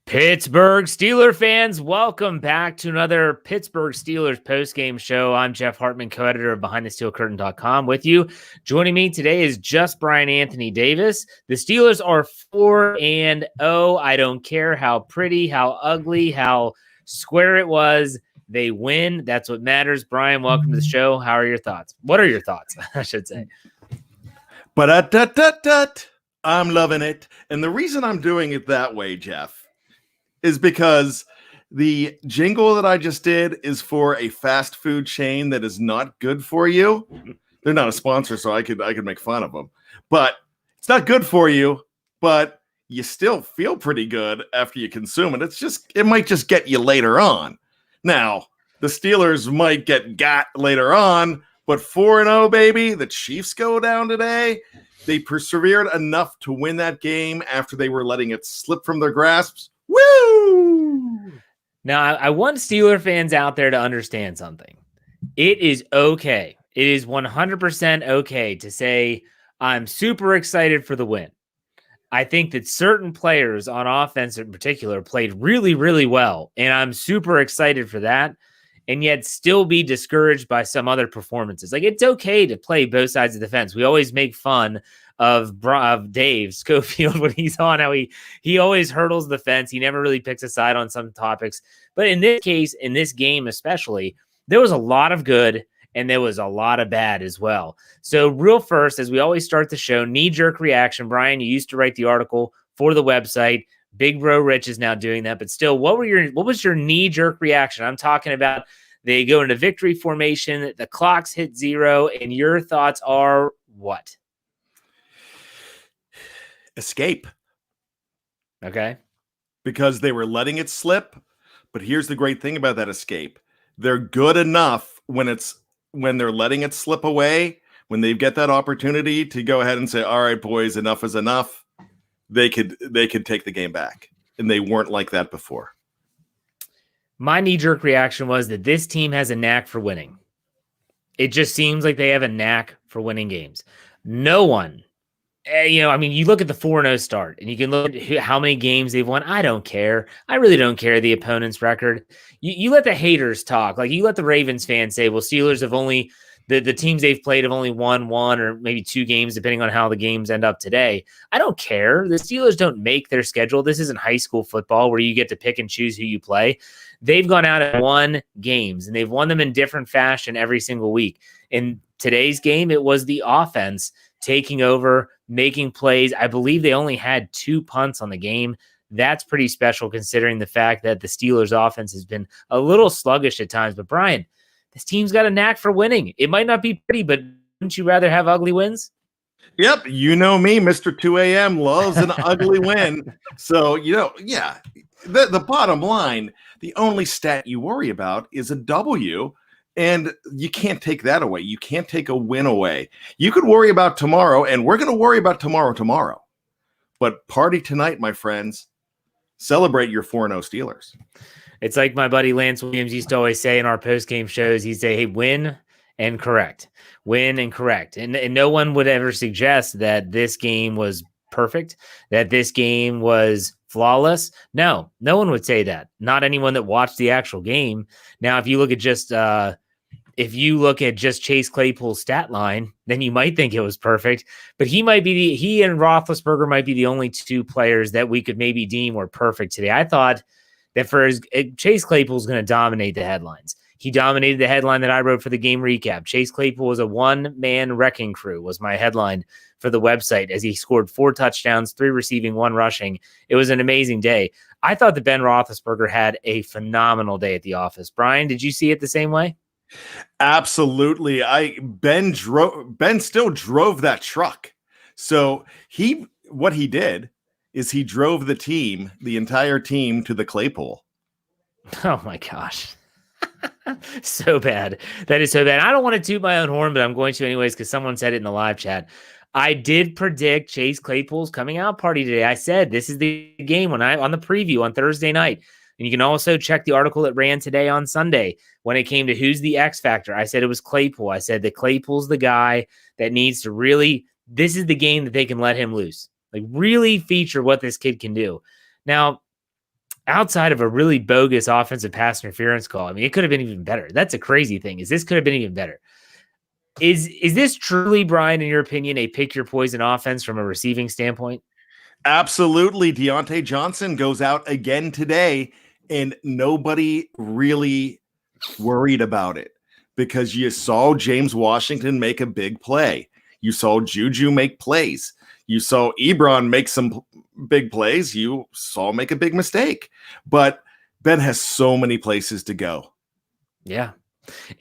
Pittsburgh Steelers fans, welcome back to another Pittsburgh Steelers postgame show. I'm Jeff Hartman, co-editor of BehindTheSteelCurtain.com with you. Joining me today is just Bryan Anthony Davis. The Steelers are 4-0. I don't care how pretty, how ugly, how square it was. They win. That's what matters. Bryan, welcome to the show. How are your thoughts? What are your thoughts, I should say? But I'm loving it. And the reason I'm doing it that way, Jeff, is because the jingle that I just did is for a fast food chain that is not good for you. They're not a sponsor, so I could make fun of them. But it's not good for you, but you still feel pretty good after you consume it. It might just get you later on. Now, the Steelers might get got later on, but 4-0, baby. The Chiefs go down today. They persevered enough to win that game after they were letting it slip from their grasps. Woo! Now, I want Steeler fans out there to understand something. It is okay. It is 100% okay to say, I'm super excited for the win. I think that certain players on offense in particular played really, really well, and I'm super excited for that, and yet still be discouraged by some other performances. Like, it's okay to play both sides of the fence. We always make fun of Dave Schofield when he's on, how he always hurdles the fence. He never really picks a side on some topics. But in this case, in this game especially, there was a lot of good and there was a lot of bad as well. So real first, as we always start the show, knee-jerk reaction. Bryan, you used to write the article for the website. Big Bro Rich is now doing that. But still, what was your knee-jerk reaction? I'm talking about they go into victory formation, the clocks hit 0, and your thoughts are what? Escape. Okay. Because they were letting it slip. But here's the great thing about that escape. They're good enough when they're letting it slip away, when they get that opportunity to go ahead and say, all right, boys, enough is enough. They could take the game back. And they weren't like that before. My knee-jerk reaction was that this team has a knack for winning. It just seems like they have a knack for winning games. No one, you look at the 4-0 start, and you can look at how many games they've won. I don't care. I really don't care the opponent's record. You let the haters talk. Like, you let the Ravens fans say, well, Steelers have only the teams they've played have only won 1 or maybe 2 games, depending on how the games end up today. I don't care. The Steelers don't make their schedule. This isn't high school football where you get to pick and choose who you play. They've gone out and won games, and they've won them in different fashion every single week. In today's game, it was the offense taking over, making plays. I believe they only had 2 punts on the game. That's pretty special considering the fact that the Steelers' offense has been a little sluggish at times. But, Bryan, this team's got a knack for winning. It might not be pretty, but wouldn't you rather have ugly wins? Yep. You know me, Mr. 2 a.m. loves an ugly win. So, yeah, the bottom line, the only stat you worry about is a W, and you can't take that away. You can't take a win away. You could worry about tomorrow, and we're going to worry about tomorrow. But party tonight, my friends. Celebrate your 4-0 Steelers. It's like my buddy Lance Williams used to always say in our post-game shows. He'd say, hey, win and correct. Win and correct. And no one would ever suggest that this game was perfect, that this game was flawless. No one would say that. Not anyone that watched the actual game. Now, if you look at just Chase Claypool's stat line, then you might think it was perfect. But he and Roethlisberger might be the only 2 players that we could maybe deem were perfect today. I thought that Chase Claypool's going to dominate the headlines. He dominated the headline that I wrote for the game recap. Chase Claypool was a one-man wrecking crew, was my headline for the website, as he scored 4 touchdowns, 3 receiving, 1 rushing. It was an amazing day. I thought that Ben Roethlisberger had a phenomenal day at the office. Bryan, did you see it the same way? Absolutely. Ben still drove that truck. So what he did is he drove the entire team to the Claypool. Oh my gosh. So bad. That is so bad. I don't want to toot my own horn, but I'm going to anyways because someone said it in the live chat. I did predict Chase Claypool's coming out party today. I said this is the game on the preview on Thursday night. And you can also check the article that ran today on Sunday when it came to who's the X factor. I said it was Claypool. I said that Claypool's the guy that needs to really, this is the game that they can let him loose. Like, really feature what this kid can do. Now, outside of a really bogus offensive pass interference call. I mean, it could have been even better. That's a crazy thing. This could have been even better. Is this truly, Bryan, in your opinion, a pick your poison offense from a receiving standpoint? Absolutely. Deontay Johnson goes out again today, and nobody really worried about it because you saw James Washington make a big play. You saw Juju make plays. You saw Ebron make some big plays. You saw make a big mistake. But Ben has so many places to go. Yeah.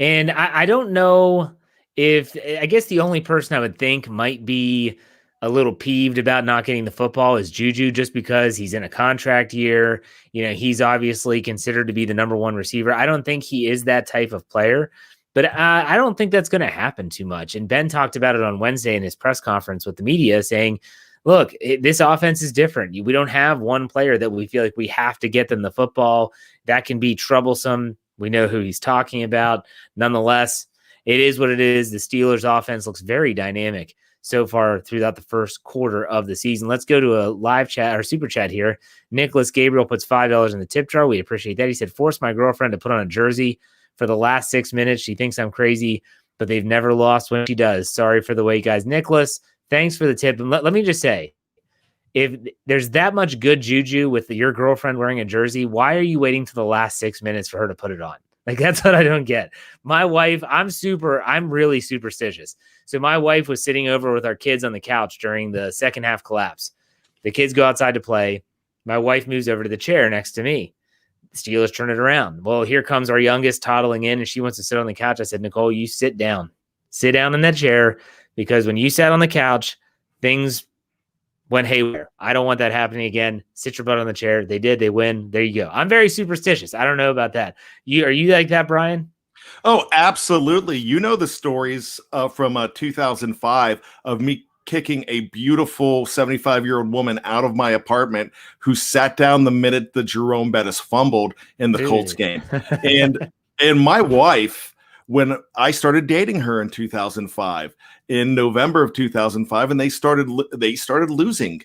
And I don't know if, I guess the only person I would think might be a little peeved about not getting the football is Juju, just because he's in a contract year. You know, he's obviously considered to be the number one receiver. I don't think he is that type of player, but I don't think that's going to happen too much. And Ben talked about it on Wednesday in his press conference with the media, saying, look, this offense is different. We don't have one player that we feel like we have to get them the football. That can be troublesome. We know who he's talking about. Nonetheless, it is what it is. The Steelers offense looks very dynamic so far throughout the first quarter of the season. Let's go to a live chat or super chat here. Nicholas Gabriel puts $5 in the tip jar. We appreciate that. He said, force my girlfriend to put on a jersey for the last 6 minutes. She thinks I'm crazy, but they've never lost when she does. Sorry for the wait, guys. Nicholas, thanks for the tip. And let me just say, if there's that much good juju with your girlfriend wearing a jersey, why are you waiting to the last 6 minutes for her to put it on? Like, that's what I don't get. My wife, I'm really superstitious. So my wife was sitting over with our kids on the couch during the second half collapse. The kids go outside to play. My wife moves over to the chair next to me. The Steelers turn it around. Well, here comes our youngest toddling in, and she wants to sit on the couch. I said, Nicole, you sit down. Sit down in that chair, because when you sat on the couch, things went haywire. I don't want that happening again. Sit your butt on the chair. They did. They win. There you go. I'm very superstitious. I don't know about that. Are you like that, Bryan? Oh, absolutely. You know the stories from 2005 of me kicking a beautiful 75-year-old woman out of my apartment who sat down the minute the Jerome Bettis fumbled in the Colts game. And my wife, when I started dating her in 2005, in November of 2005, and they started losing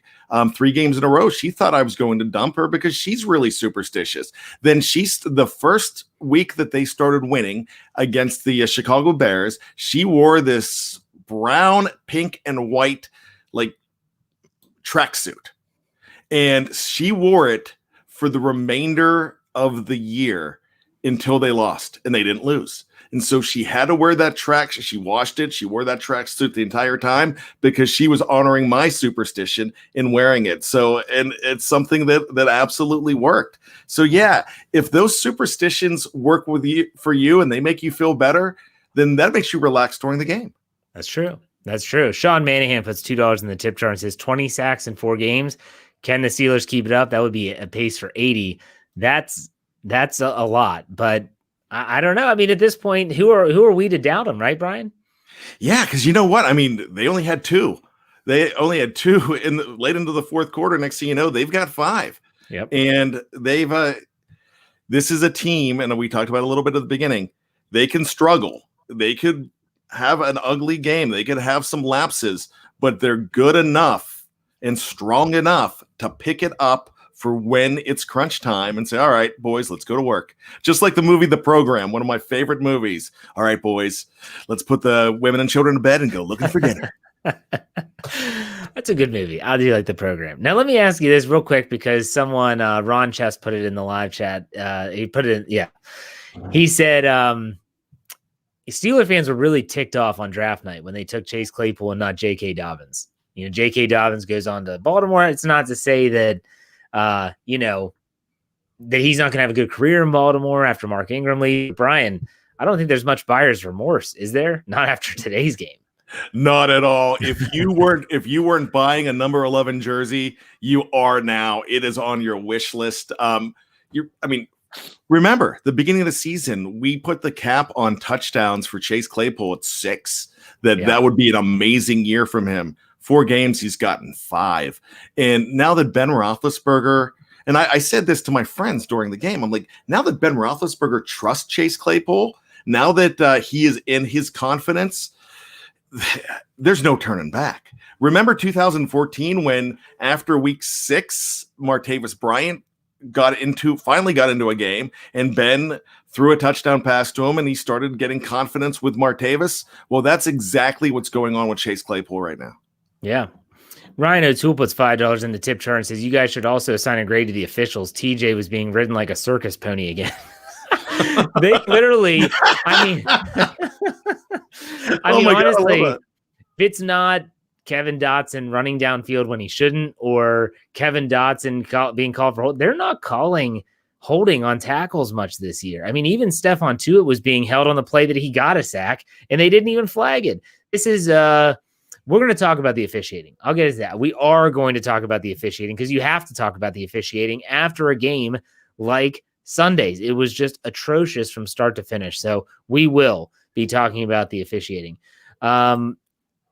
3 games in a row. She thought I was going to dump her because she's really superstitious. Then the first week that they started winning against the Chicago Bears, she wore this brown, pink, and white like tracksuit, and she wore it for the remainder of the year until they lost, and they didn't lose. And so she had to wear that track. She washed it. She wore that tracksuit the entire time because she was honoring my superstition in wearing it. So, and it's something that absolutely worked. So yeah, if those superstitions work for you and they make you feel better, then that makes you relax during the game. That's true. That's true. Sean Manahan puts $2 in the tip jar and says 20 sacks in 4 games. Can the Steelers keep it up? That would be a pace for 80. That's a lot, but I don't know. I mean, at this point, who are we to doubt them, right, Bryan? Yeah, because you know what? I mean, they only had 2. They only had 2 late into the fourth quarter. Next thing you know, they've got 5. Yep. And they've this is a team, and we talked about a little bit at the beginning. They can struggle. They could have an ugly game. They could have some lapses, but they're good enough and strong enough to pick it up for when it's crunch time and say, all right, boys, let's go to work. Just like the movie The Program, one of my favorite movies. All right, boys, let's put the women and children to bed and go looking for dinner. That's a good movie. I do like The Program. Now, let me ask you this real quick, because someone, Ron Chess, put it in the live chat. He put it in, yeah. He said Steeler fans were really ticked off on draft night when they took Chase Claypool and not J.K. Dobbins. You know, J.K. Dobbins goes on to Baltimore. It's not to say that that he's not going to have a good career in Baltimore after Mark Ingram leaves. Bryan, I don't think there's much buyer's remorse, is there? Not after today's game. Not at all. If you weren't buying a number 11 jersey, you are now. It is on your wish list. Remember the beginning of the season, we put the cap on touchdowns for Chase Claypool at 6. That would be an amazing year from him. 4 games, he's gotten 5. And now that Ben Roethlisberger, and I said this to my friends during the game, I'm like, now that Ben Roethlisberger trusts Chase Claypool, now that he is in his confidence, there's no turning back. Remember 2014 when after week 6, Martavis Bryant finally got into a game, and Ben threw a touchdown pass to him, and he started getting confidence with Martavis. Well, that's exactly what's going on with Chase Claypool right now. Yeah. Ryan O'Toole puts $5 in the tip jar and says, you guys should also assign a grade to the officials. TJ was being ridden like a circus pony again. They literally, I mean, honestly, if it's not Kevin Dotson running downfield when he shouldn't, or Kevin Dotson being called for hold, they're not calling holding on tackles much this year. I mean, even Stefan Tuitt was being held on the play that he got a sack, and they didn't even flag it. This is, we're going to talk about the officiating. I'll get to that. We are going to talk about the officiating because you have to talk about the officiating after a game like Sundays. It was just atrocious from start to finish. So we will be talking about the officiating.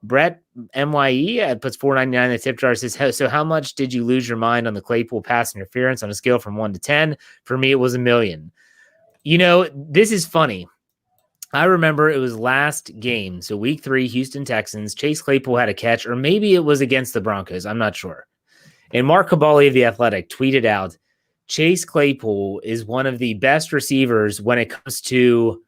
Brett MYE puts $4.99 in the tip jar, says, so how much did you lose your mind on the Claypool pass interference on a scale from 1 to 10? For me, it was 1,000,000. You know, this is funny. I remember it was last game. So week 3, Houston Texans, Chase Claypool had a catch, or maybe it was against the Broncos. I'm not sure. And Mark Cabali of The Athletic tweeted out, Chase Claypool is one of the best receivers when it comes to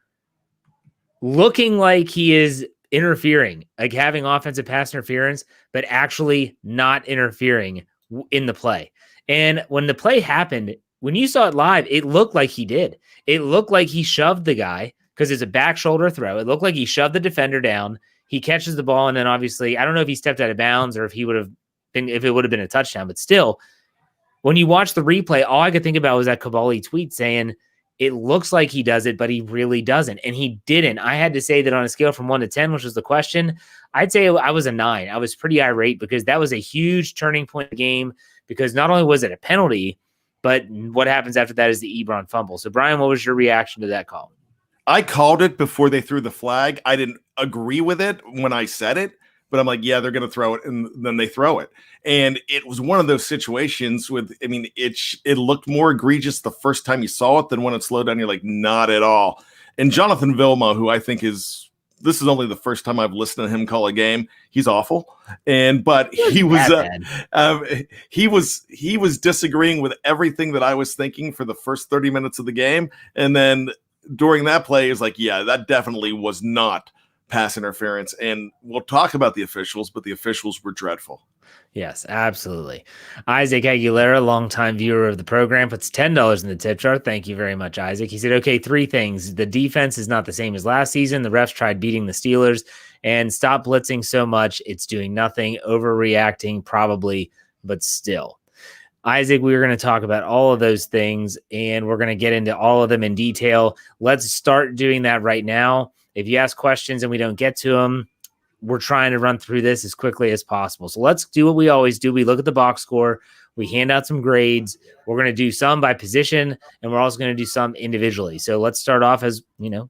looking like he is interfering, like having offensive pass interference, but actually not interfering in the play. And when the play happened, when you saw it live, it looked like he did. It looked like he shoved the guy because it's a back shoulder throw. It looked like he shoved the defender down. He catches the ball, and then obviously, I don't know if he stepped out of bounds or if it would have been a touchdown, but still, when you watch the replay, all I could think about was that Cabali tweet saying, it looks like he does it, but he really doesn't. And he didn't. I had to say that on a scale from 1 to 10, which was the question, I'd say I was a 9. I was pretty irate because that was a huge turning point in the game, because not only was it a penalty, but what happens after that is the Ebron fumble. So, Brian, what was your reaction to that call? I called it before they threw the flag. I didn't agree with it when I said it, but I'm like, yeah, they're going to throw it, and then they throw it. And it was one of those situations with, I mean, it looked more egregious the first time you saw it than when it slowed down. You're like, not at all. And Jonathan Vilma, who I think this is only the first time I've listened to him call a game. He's awful. But he was disagreeing with everything that I was thinking for the first 30 minutes of the game. And then during that play, is like, yeah, that definitely was not pass interference. And we'll talk about the officials, but the officials were dreadful. Yes, absolutely. Isaac Aguilera, longtime viewer of the program, puts $10 in the tip jar. Thank you very much, Isaac. He said, okay, 3 things. The defense is not the same as last season. The refs tried beating the Steelers, and stop blitzing so much. It's doing nothing. Overreacting, probably, but still. Isaac, we're going to talk about all of those things, and we're going to get into all of them in detail. Let's start doing that right now. If you ask questions and we don't get to them, we're trying to run through this as quickly as possible. So let's do what we always do. We look at the box score. We hand out some grades. We're going to do some by position, and we're also going to do some individually. So let's start off as,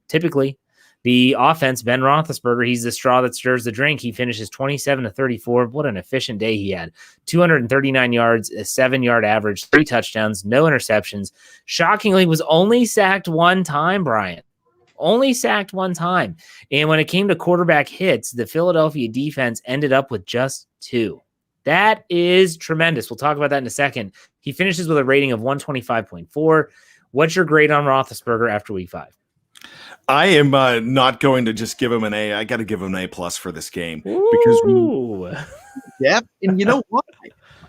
typically the offense, Ben Roethlisberger, he's the straw that stirs the drink. He finishes 27-34. What an efficient day he had. 239 yards, a 7-yard average, 3 touchdowns, no interceptions. Shockingly, was only sacked 1 time, Brian. Only sacked 1 time. And when it came to quarterback hits, the Philadelphia defense ended up with just 2. That is tremendous. We'll talk about that in a second. He finishes with a rating of 125.4. What's your grade on Roethlisberger after week 5? I am not going to just give him an A. I got to give him an A+ for this game. Because and you know what?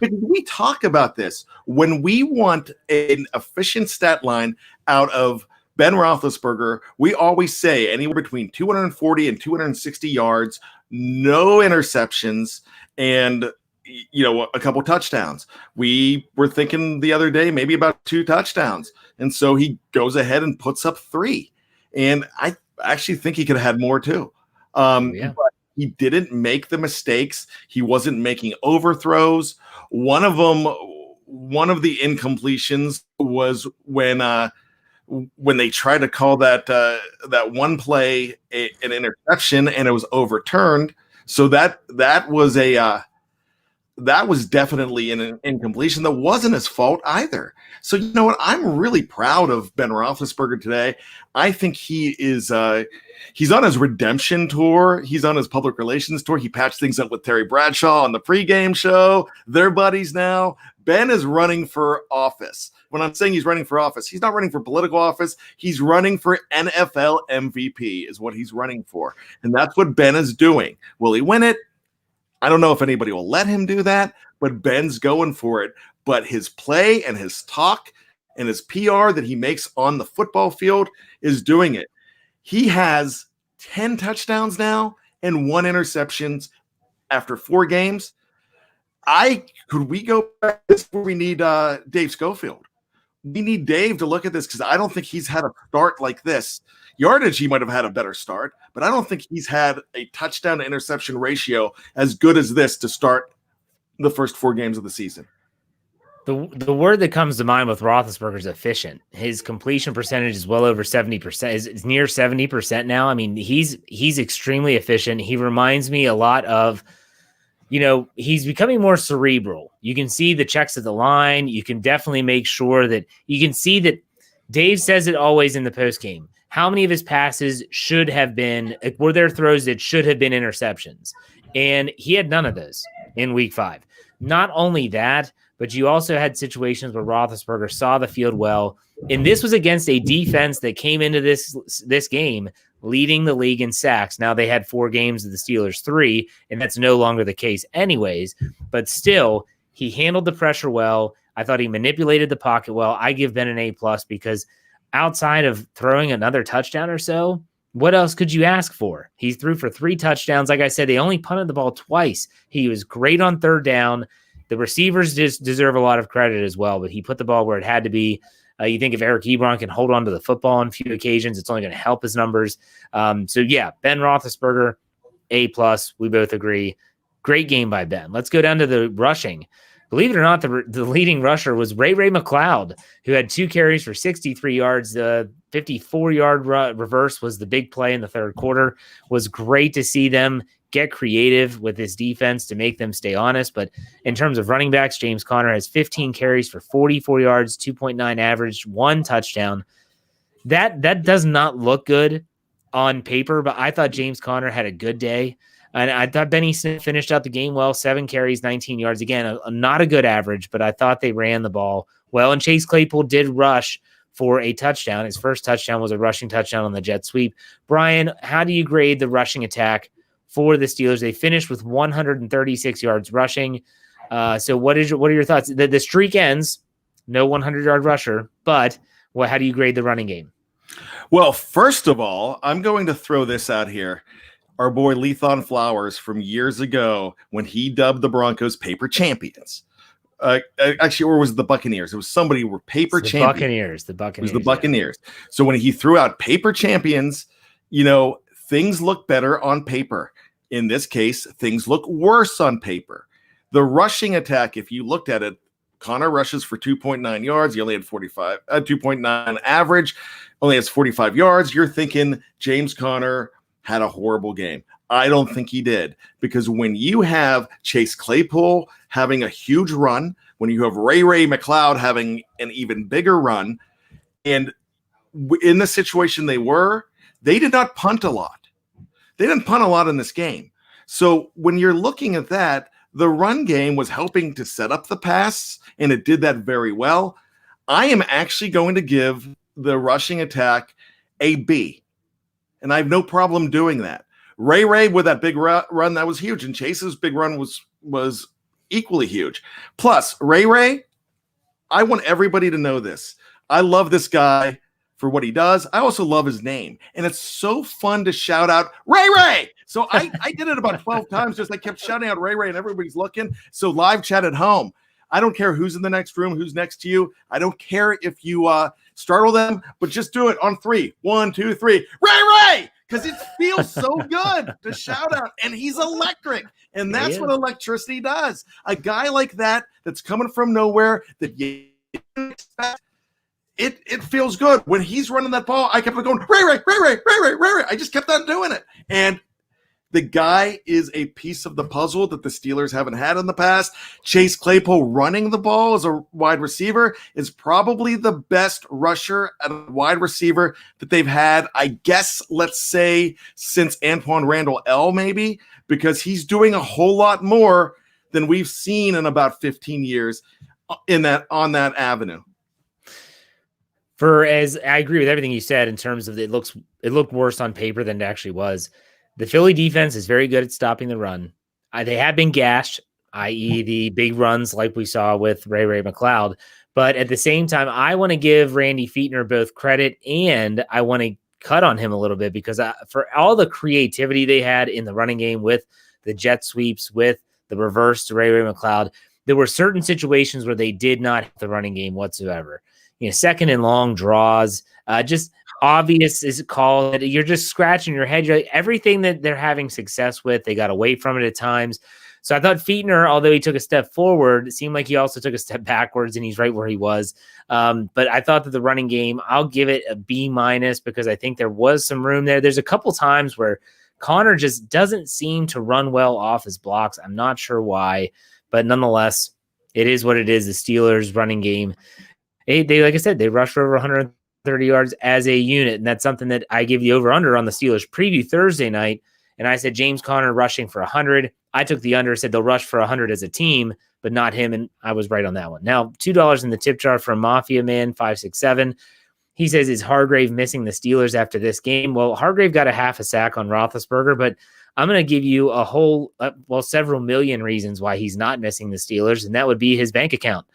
We talk about this. When we want an efficient stat line out of Ben Roethlisberger, we always say anywhere between 240 and 260 yards, no interceptions, and a couple touchdowns. We were thinking the other day maybe about 2 touchdowns, and so he goes ahead and puts up 3. And I actually think he could have had more too. But he didn't make the mistakes. He wasn't making overthrows. One of the incompletions was when they tried to call that one play an interception, and it was overturned. So that was definitely an incompletion that wasn't his fault either. So you know what? I'm really proud of Ben Roethlisberger today. I think he is he's on his redemption tour. He's on his public relations tour. He patched things up with Terry Bradshaw on the pregame show. They're buddies now. Ben is running for office. when I'm saying he's running for office, he's not running for political office. He's running for NFL MVP is what he's running for. And that's what Ben is doing. Will he win it? I don't know if anybody will let him do that, but Ben's going for it. But his play and his talk and his PR that he makes on the football field is doing it. He has 10 touchdowns now and 1 interceptions after 4 games. Could we go back? This is where we need Dave Schofield. We need Dave to look at this because I don't think he's had a start like this. Yardage, he might have had a better start, but I don't think he's had a touchdown to interception ratio as good as this to start the first 4 games of the season. The word that comes to mind with Roethlisberger is efficient. His completion percentage is well over 70%. It's near 70% now. I mean, he's extremely efficient. He reminds me a lot of, he's becoming more cerebral. You can see the checks at the line. You can definitely make sure that you can see that Dave says it always in the post game. How many of his passes were there throws that should have been interceptions? And he had none of those in week 5. Not only that, but you also had situations where Roethlisberger saw the field well. And this was against a defense that came into this game leading the league in sacks. Now they had 4 games of the Steelers 3, and that's no longer the case anyways. But still, he handled the pressure well. I thought he manipulated the pocket well. I give Ben an A+ because outside of throwing another touchdown or so, what else could you ask for? He threw for 3 touchdowns. Like I said, they only punted the ball twice. He was great on 3rd down. The receivers just deserve a lot of credit as well, but he put the ball where it had to be. You think if Eric Ebron can hold on to the football on a few occasions, it's only going to help his numbers. Ben Roethlisberger, A+. We both agree. Great game by Ben. Let's go down to the rushing. Believe it or not, the leading rusher was Ray McLeod, who had 2 carries for 63 yards. The 54-yard reverse was the big play in the 3rd quarter. It was great to see them get creative with this defense to make them stay honest. But in terms of running backs, James Conner has 15 carries for 44 yards, 2.9 average, 1 touchdown. That does not look good on paper, but I thought James Conner had a good day. And I thought Benny Smith finished out the game well, 7 carries, 19 yards. Again, not a good average, but I thought they ran the ball well. And Chase Claypool did rush for a touchdown. His first touchdown was a rushing touchdown on the jet sweep. Bryan, how do you grade the rushing attack for the Steelers? They finished with 136 yards rushing. So what are your thoughts? The streak ends, no 100-yard rusher, but how do you grade the running game? Well, first of all, I'm going to throw this out here. Our boy Lethon Flowers from years ago when he dubbed the Broncos paper champions. Actually, or was it the Buccaneers? It was somebody who were paper champions. The Buccaneers. It was the Buccaneers. Yeah. So when he threw out paper champions, things look better on paper. In this case, things look worse on paper. The rushing attack, if you looked at it, Conner rushes for 2.9 yards. He only had 2.9 average, only has 45 yards. You're thinking James Conner had a horrible game. I don't think he did, because when you have Chase Claypool having a huge run, when you have Ray McLeod having an even bigger run, and in the situation they did not punt a lot. They didn't punt a lot in this game. So when you're looking at that, the run game was helping to set up the pass, and it did that very well. I am actually going to give the rushing attack a B, and I have no problem doing that. Ray with that big run, that was huge, and Chase's big run was equally huge. Plus, Ray, I want everybody to know this. I love this guy for what he does. I also love his name, and it's so fun to shout out Ray. So I did it about 12 times. I kept shouting out Ray, and everybody's looking. So live chat at home. I don't care who's in the next room, who's next to you. I don't care if you startle them, but just do it on 3. 1, 2, 3. Ray! Because it feels so good to shout out, and he's electric, and that's what electricity does. A guy like that's coming from nowhere that you expect, it feels good. When he's running that ball, I kept going, Ray. I just kept on doing it. And the guy is a piece of the puzzle that the Steelers haven't had in the past. Chase Claypool running the ball as a wide receiver is probably the best rusher at a wide receiver that they've had, I guess, let's say, since Antoine Randall L, maybe, because he's doing a whole lot more than we've seen in about 15 years on that avenue. As I agree with everything you said in terms of it looked worse on paper than it actually was. The Philly defense is very good at stopping the run. They have been gashed, i.e., the big runs like we saw with Ray McLeod. But at the same time, I want to give Randy Fichtner both credit and I want to cut on him a little bit because for all the creativity they had in the running game with the jet sweeps, with the reverse to Ray McLeod, there were certain situations where they did not have the running game whatsoever. Second and long draws, just obvious is called that you're just scratching your head. You're like, everything that they're having success with, they got away from it at times. So I thought Fichtner, although he took a step forward, it seemed like he also took a step backwards, and he's right where he was. But I thought that the running game, I'll give it a B- because I think there was some room there. There's a couple times where Connor just doesn't seem to run well off his blocks. I'm not sure why, but nonetheless, it is what it is. The Steelers running game. They like I said, they rushed for over 130 yards as a unit, and that's something that I give the over-under on the Steelers preview Thursday night, and I said James Conner rushing for 100. I took the under, said they'll rush for 100 as a team, but not him, and I was right on that one. Now, $2 in the tip jar from Mafia Man 567. He says, is Hargrave missing the Steelers after this game? Well, Hargrave got a half a sack on Roethlisberger, but I'm going to give you several million reasons why he's not missing the Steelers, and that would be his bank account.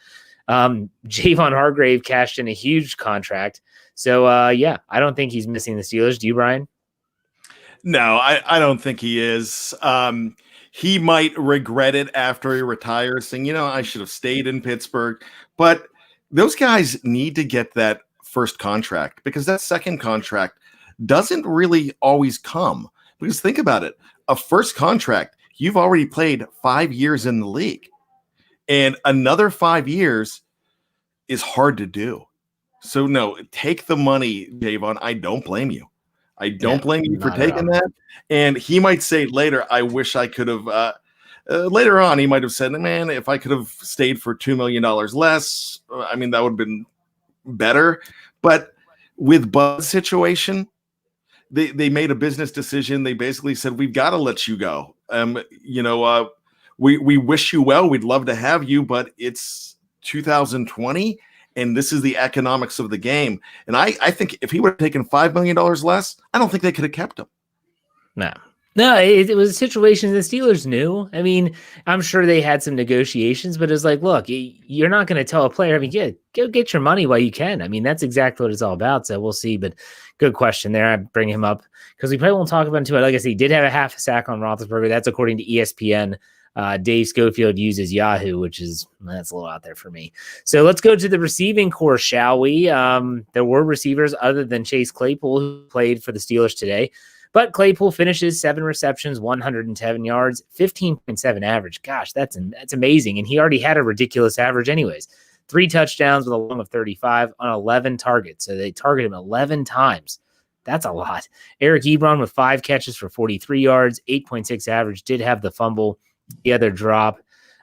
Javon Hargrave cashed in a huge contract. So, I don't think he's missing the Steelers. Do you, Bryan? No, I don't think he is. He might regret it after he retires, saying, I should have stayed in Pittsburgh. But those guys need to get that first contract because that second contract doesn't really always come. Because think about it. A first contract, you've already played 5 years in the league. And another 5 years is hard to do. So, no, take the money, Javon. I don't blame you. I don't blame you for taking that. And he might say later, I wish I could have. Later on, he might have said, man, if I could have stayed for $2 million less, that would have been better. But with Bud's situation, they made a business decision. They basically said, we've got to let you go. We wish you well. We'd love to have you, but it's 2020, and this is the economics of the game. And I think if he would have taken $5 million less, I don't think they could have kept him. No, it was a situation the Steelers knew. I'm sure they had some negotiations, but it's like, look, you're not going to tell a player, go get your money while you can. That's exactly what it's all about. So we'll see. But good question there. I bring him up because we probably won't talk about him too much. Like I said, he did have a half a sack on Roethlisberger. That's according to ESPN. Dave Schofield uses Yahoo, that's a little out there for me. So let's go to the receiving core, shall we? There were receivers other than Chase Claypool who played for the Steelers today, but Claypool finishes 7 receptions, 107 yards, 15.7 average. Gosh, that's amazing. And he already had a ridiculous average anyways. 3 touchdowns with a long of 35 on 11 targets. So they targeted him 11 times. That's a lot. Eric Ebron with 5 catches for 43 yards, 8.6 average, did have the fumble. The other drop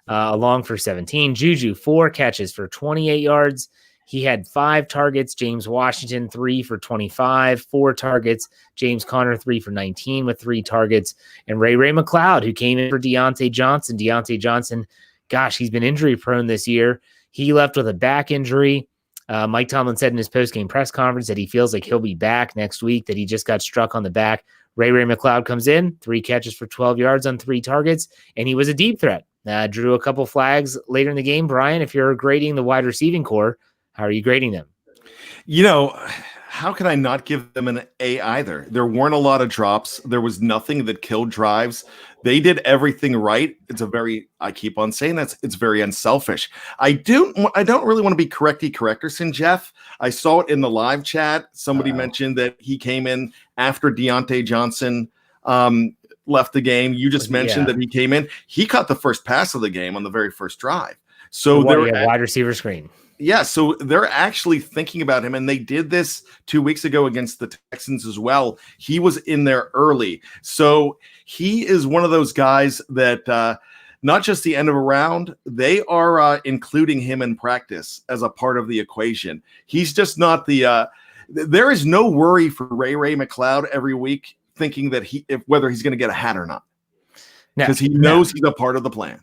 along for 17. Juju, 4 catches for 28 yards. He had 5 targets. James Washington, 3 for 25, 4 targets. James Conner, 3 for 19 with 3 targets. And Ray McLeod, who came in for Deontay Johnson. Deontay Johnson, gosh, he's been injury prone this year. He left with a back injury. Mike Tomlin said in his post-game press conference that he feels like he'll be back next week, that he just got struck on the back. Ray McLeod comes in, 3 catches for 12 yards on 3 targets, and he was a deep threat. Drew a couple flags later in the game. Bryan, if you're grading the wide receiving core, how are you grading them? How can I not give them an A either? There weren't a lot of drops. There was nothing that killed drives. They did everything right. I keep on saying it's very unselfish. I don't really want to be correctorson, Jeff. I saw it in the live chat. Somebody mentioned that he came in after Deontay Johnson left the game. You just mentioned that he came in. He caught the first pass of the game on the very first drive. So they're wide receiver screen. Yeah, so they're actually thinking about him, and they did this 2 weeks ago against the Texans as well. He was in there early. So he is one of those guys that not just the end of a round, they are including him in practice as a part of the equation. He's just not there is no worry for Ray McLeod every week thinking that whether he's going to get a hat or not. Because he knows he's a part of the plan.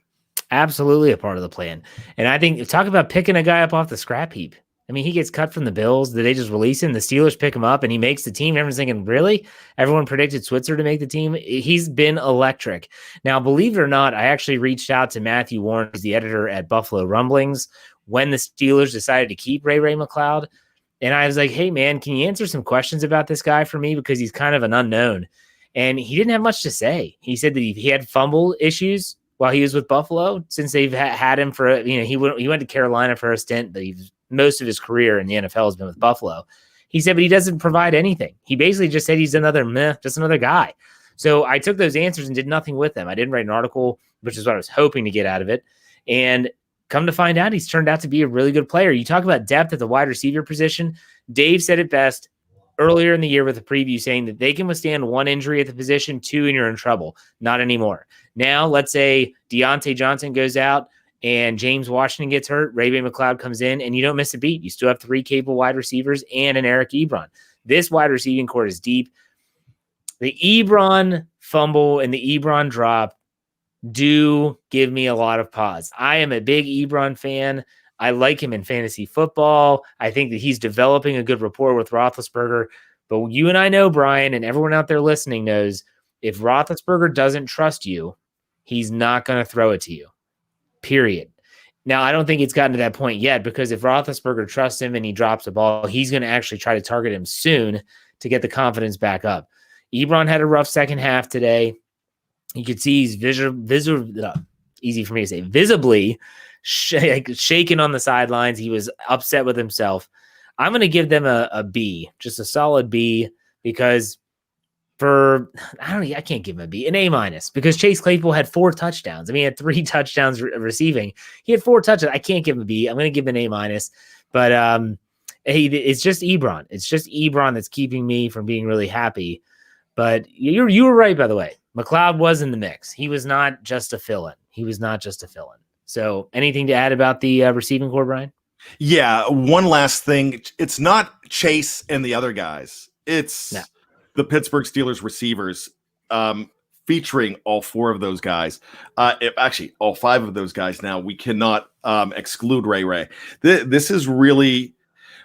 Absolutely a part of the plan. And I think, talk about picking a guy up off the scrap heap. I mean, he gets cut from the Bills. Did they just release him? The Steelers pick him up and he makes the team. Everyone's thinking, really? Everyone predicted Switzer to make the team. He's been electric. Now, believe it or not, I actually reached out to Matthew Warren, who's the editor at Buffalo Rumblings, when the Steelers decided to keep Ray McLeod. And I was like, hey, man, can you answer some questions about this guy for me? Because he's kind of an unknown. And he didn't have much to say. He said that he had fumble issues while he was with Buffalo since they've had him for, he went to Carolina for a stint, but most of his career in the NFL has been with Buffalo. He said, but he doesn't provide anything. He basically just said he's just another guy. So I took those answers and did nothing with them. I didn't write an article, which is what I was hoping to get out of it. And come to find out, he's turned out to be a really good player. You talk about depth at the wide receiver position. Dave said it best earlier in the year with a preview saying that they can withstand one injury at the position, two, and you're in trouble. Not anymore. Now, let's say Deontay Johnson goes out and James Washington gets hurt, Ray McLeod comes in, and you don't miss a beat. You still have three capable wide receivers and an Eric Ebron. This wide receiving core is deep. The Ebron fumble and the Ebron drop do give me a lot of pause. I am a big Ebron fan. I like him in fantasy football. I think that he's developing a good rapport with Roethlisberger. But you and I know, Bryan, and everyone out there listening knows, if Roethlisberger doesn't trust you, he's not going to throw it to you. Period. Now, I don't think it's gotten to that point yet, because if Roethlisberger trusts him and he drops the ball, he's going to actually try to target him soon to get the confidence back up. Ebron had a rough second half today. You could see he's easy for me to say, visibly shaking on the sidelines. He was upset with himself. I'm going to give them a B, just a solid B, because I can't give him a B, an A-, because Chase Claypool had 4 touchdowns. I mean, he had 3 touchdowns receiving. He had 4 touchdowns. I can't give him a B. I'm going to give him an A-, but hey, it's just Ebron. It's just Ebron that's keeping me from being really happy. But you were right, by the way. McLeod was in the mix. He was not just a fill-in. So anything to add about the receiving core, Bryan? Yeah, one last thing. It's not Chase and the other guys. It's the Pittsburgh Steelers receivers, featuring all 4 of those guys. Actually, all 5 of those guys now. We cannot exclude Ray. This is really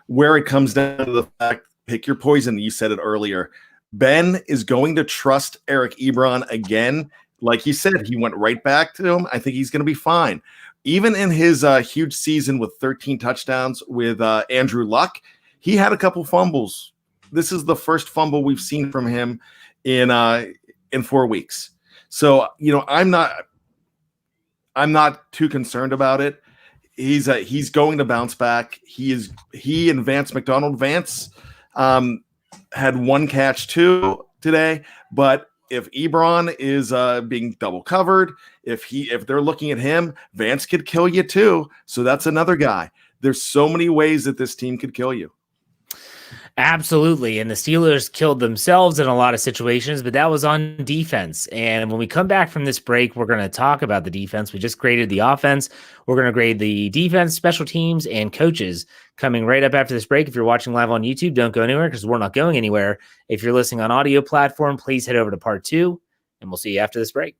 where it comes down to the fact, pick your poison. You said it earlier. Ben is going to trust Eric Ebron again. Like he said, he went right back to him. I think he's going to be fine. Even in his huge season with 13 touchdowns with Andrew Luck, he had a couple fumbles. This is the first fumble we've seen from him in 4 weeks. So, I'm not too concerned about it. He's going to bounce back. He and Vance McDonald. Vance had 1 catch too today, but if Ebron is being double covered, if they're looking at him, Vance could kill you too. So that's another guy. There's so many ways that this team could kill you. Absolutely. And the Steelers killed themselves in a lot of situations, but that was on defense. And when we come back from this break, we're going to talk about the defense. We just graded the offense. We're going to grade the defense, special teams, and coaches coming right up after this break. If you're watching live on YouTube, don't go anywhere because we're not going anywhere. If you're listening on audio platform, please head over to part 2, and we'll see you after this break.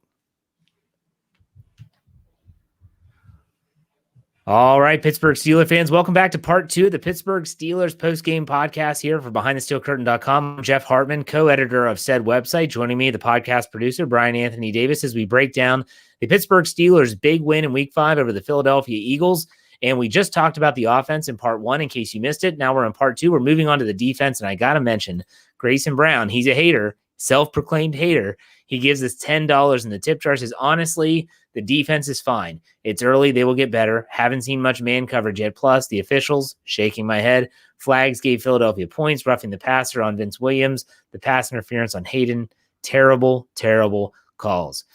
All right, Pittsburgh Steelers fans, welcome back to part 2 of the Pittsburgh Steelers postgame podcast here for BehindTheSteelCurtain.com. I'm Jeff Hartman, co-editor of said website. Joining me, the podcast producer, Bryan Anthony Davis, as we break down the Pittsburgh Steelers' big win in Week 5 over the Philadelphia Eagles. And we just talked about the offense in part 1, in case you missed it. Now we're in part 2. We're moving on to the defense, and I got to mention Grayson Brown. He's a hater, self-proclaimed hater. He gives us $10 in the tip jar. Says, honestly, the defense is fine. It's early. They will get better. Haven't seen much man coverage yet. Plus, the officials, shaking my head. Flags gave Philadelphia points, roughing the passer on Vince Williams, the pass interference on Hayden. Terrible, terrible calls.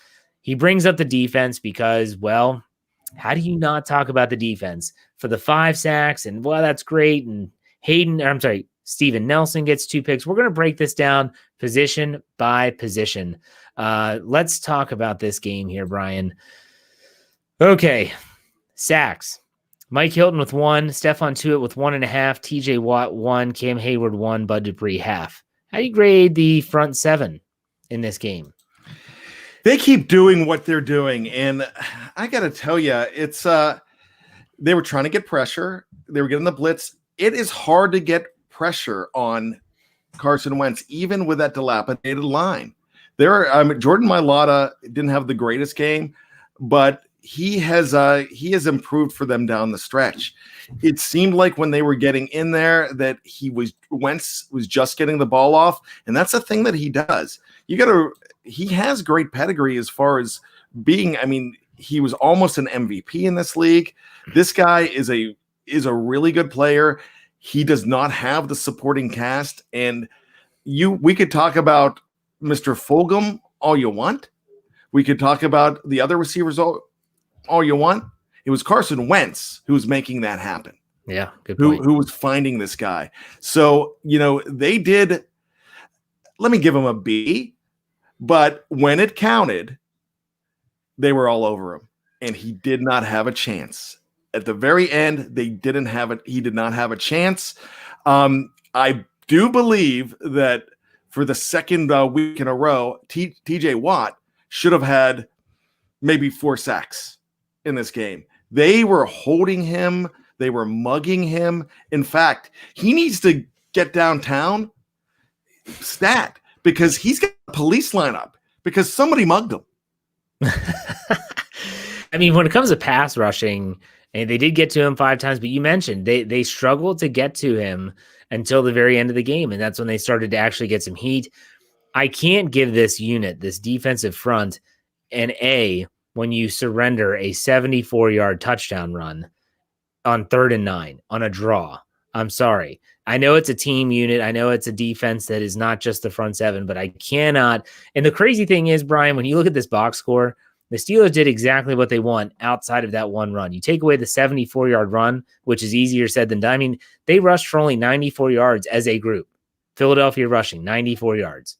He brings up the defense because, well, how do you not talk about the defense? For the 5 sacks, and, well, that's great. And Steven Nelson gets 2 picks. We're going to break this down position by position. Let's talk about this game here, Bryan. Okay, sacks. Mike Hilton with 1, Stefan Tuitt with 1.5, TJ Watt 1, Cam Hayward 1, Bud Dupree half. How do you grade the front 7 in this game? They keep doing what they're doing, and I got to tell you, it's they were trying to get pressure. They were getting the blitz. it is hard to get pressure on Carson Wentz, even with that dilapidated line. Jordan Mailata didn't have the greatest game, but he has improved for them down the stretch. It seemed like when they were getting in there that Wentz was just getting the ball off, and that's a thing that he does. He has great pedigree as far as being. I mean, he was almost an MVP in this league. This guy is a really good player. He does not have the supporting cast, and we could talk about Mr. Fulgham all you want. We could talk about the other receivers all you want. It was Carson Wentz who was making that happen. Yeah, good point. Who was finding this guy. So, they did. Let me give him a B, but when it counted, they were all over him, and he did not have a chance. At the very end, he did not have a chance. I do believe that for the second week in a row, TJ Watt should have had maybe 4 sacks in this game. They were holding him. They were mugging him. In fact, he needs to get downtown stat because he's got a police lineup because somebody mugged him. I mean, when it comes to pass rushing, and they did get to him 5 times, but you mentioned they struggled to get to him until the very end of the game, and that's when they started to actually get some heat. I can't give this unit, this defensive front, an A when you surrender a 74-yard touchdown run on 3rd and 9 on a draw. I'm sorry. I know it's a team unit. I know it's a defense that is not just the front 7, but I cannot. And the crazy thing is, Brian, when you look at this box score, the Steelers did exactly what they want outside of that one run. You take away the 74-yard run, which is easier said than done. I mean, they rushed for only 94 yards as a group. Philadelphia rushing 94 yards.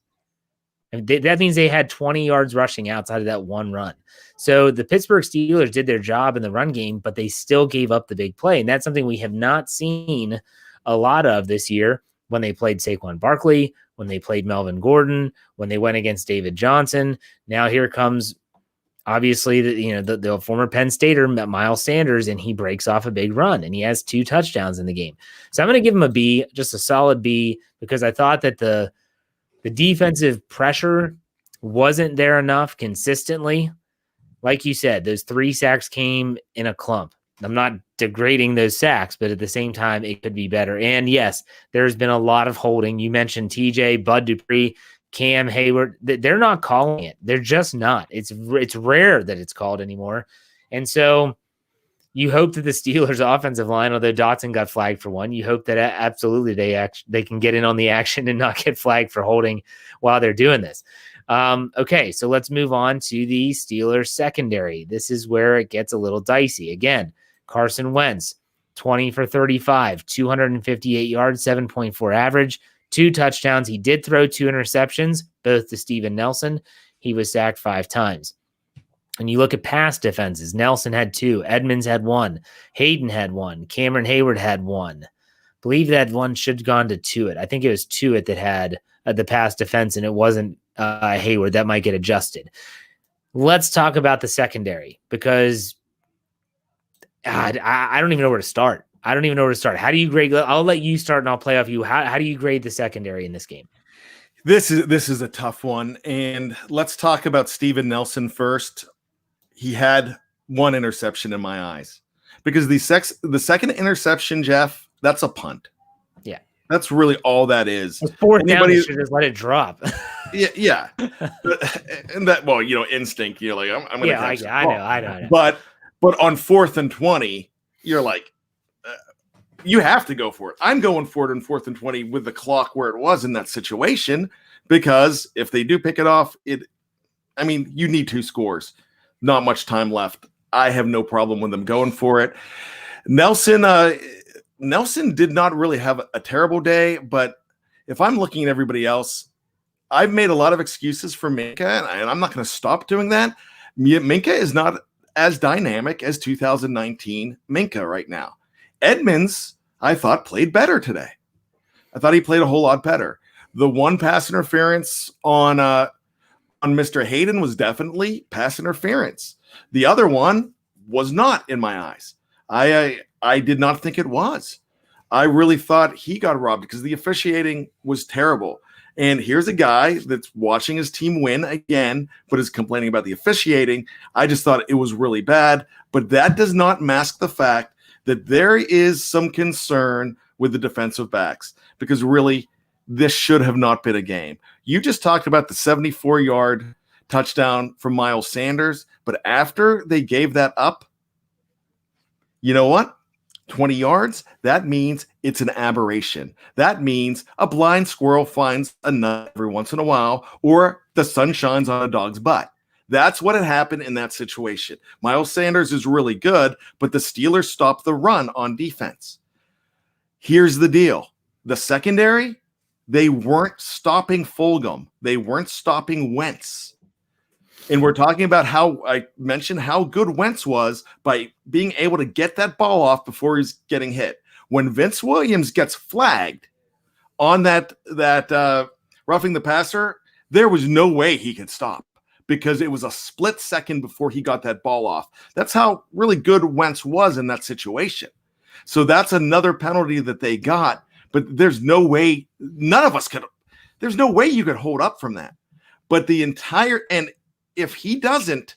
And that means they had 20 yards rushing outside of that one run. So the Pittsburgh Steelers did their job in the run game, but they still gave up the big play. And that's something we have not seen a lot of this year when they played Saquon Barkley, when they played Melvin Gordon, when they went against David Johnson. Now here comes obviously the former Penn Stater, Miles Sanders, and he breaks off a big run, and he has 2 touchdowns in the game. So I'm going to give him a B, just a solid B, because I thought that the defensive pressure wasn't there enough consistently. Like you said, those 3 sacks came in a clump. I'm not degrading those sacks, but at the same time, it could be better. And yes, there's been a lot of holding. You mentioned TJ, Bud Dupree, Cam Hayward. They're not calling it. They're just not. It's rare that it's called anymore. And so you hope that the Steelers offensive line, although Dotson got flagged for one, you hope that absolutely they can get in on the action and not get flagged for holding while they're doing this. Okay, so let's move on to the Steelers secondary. This is where it gets a little dicey. Again, Carson Wentz, 20 for 35, 258 yards, 7.4 average, 2 touchdowns. He did throw 2 interceptions, both to Steven Nelson. He was sacked 5 times. And you look at past defenses, Nelson had 2, Edmonds had 1, Hayden had 1, Cameron Hayward had 1. I believe that one should have gone to Tuitt. I think it was Tuitt that had the pass defense, and it wasn't Hayward. That might get adjusted. Let's talk about the secondary, because I don't even know where to start. How do you grade? I'll let you start, and I'll play off you. How do you grade the secondary in this game? This is a tough one, and let's talk about Steven Nelson first. He had 1 interception in my eyes, because the second interception, Jeff, that's a punt. Yeah, that's really all that is. It's 4th down, you should just let it drop. yeah. And that, instinct. You're like, I'm going to catch the ball. I know. But on 4th and 20, you're like, you have to go for it. I'm going for it on 4th and 20 with the clock where it was in that situation, because if they do pick it off, you need 2 scores. Not much time left. I have no problem with them going for it. Nelson did not really have a terrible day, but if I'm looking at everybody else, I've made a lot of excuses for Minka, and I'm not going to stop doing that. Minka is not as dynamic as 2019 Minka right now. Edmonds, I thought, played better today. I thought he played a whole lot better. The one pass interference on Mr. Hayden was definitely pass interference. The other one was not, in my eyes. I did not think it was. I really thought he got robbed because the officiating was terrible. And here's a guy that's watching his team win again, but is complaining about the officiating. I just thought it was really bad. But that does not mask the fact that there is some concern with the defensive backs, because really, this should have not been a game. You just talked about the 74-yard touchdown from Miles Sanders, but after they gave that up, you know what? 20 yards, that means it's an aberration. That means a blind squirrel finds a nut every once in a while, or the sun shines on a dog's butt. That's what had happened in that situation. Miles Sanders is really good, but the Steelers stopped the run on defense. Here's the deal. The secondary, they weren't stopping Fulgham. They weren't stopping Wentz. And we're talking about how I mentioned how good Wentz was by being able to get that ball off before he's getting hit. When Vince Williams gets flagged on that roughing the passer, there was no way he could stop because it was a split second before he got that ball off. That's how really good Wentz was in that situation. So that's another penalty that they got, but there's no way, none of us could, there's no way you could hold up from that. But the entire, and if he doesn't,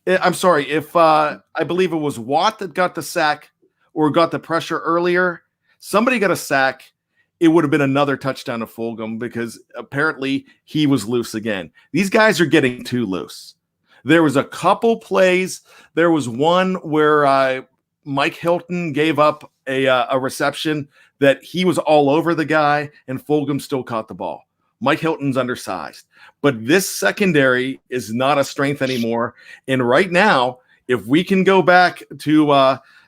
I'm sorry, if I believe it was Watt that got the sack or got the pressure earlier, somebody got a sack, it would have been another touchdown to Fulgham because apparently he was loose again. These guys are getting too loose. There was a couple plays. There was one where Mike Hilton gave up a reception that he was all over the guy and Fulgham still caught the ball. Mike Hilton's undersized, but this secondary is not a strength anymore. And right now, if we can go back to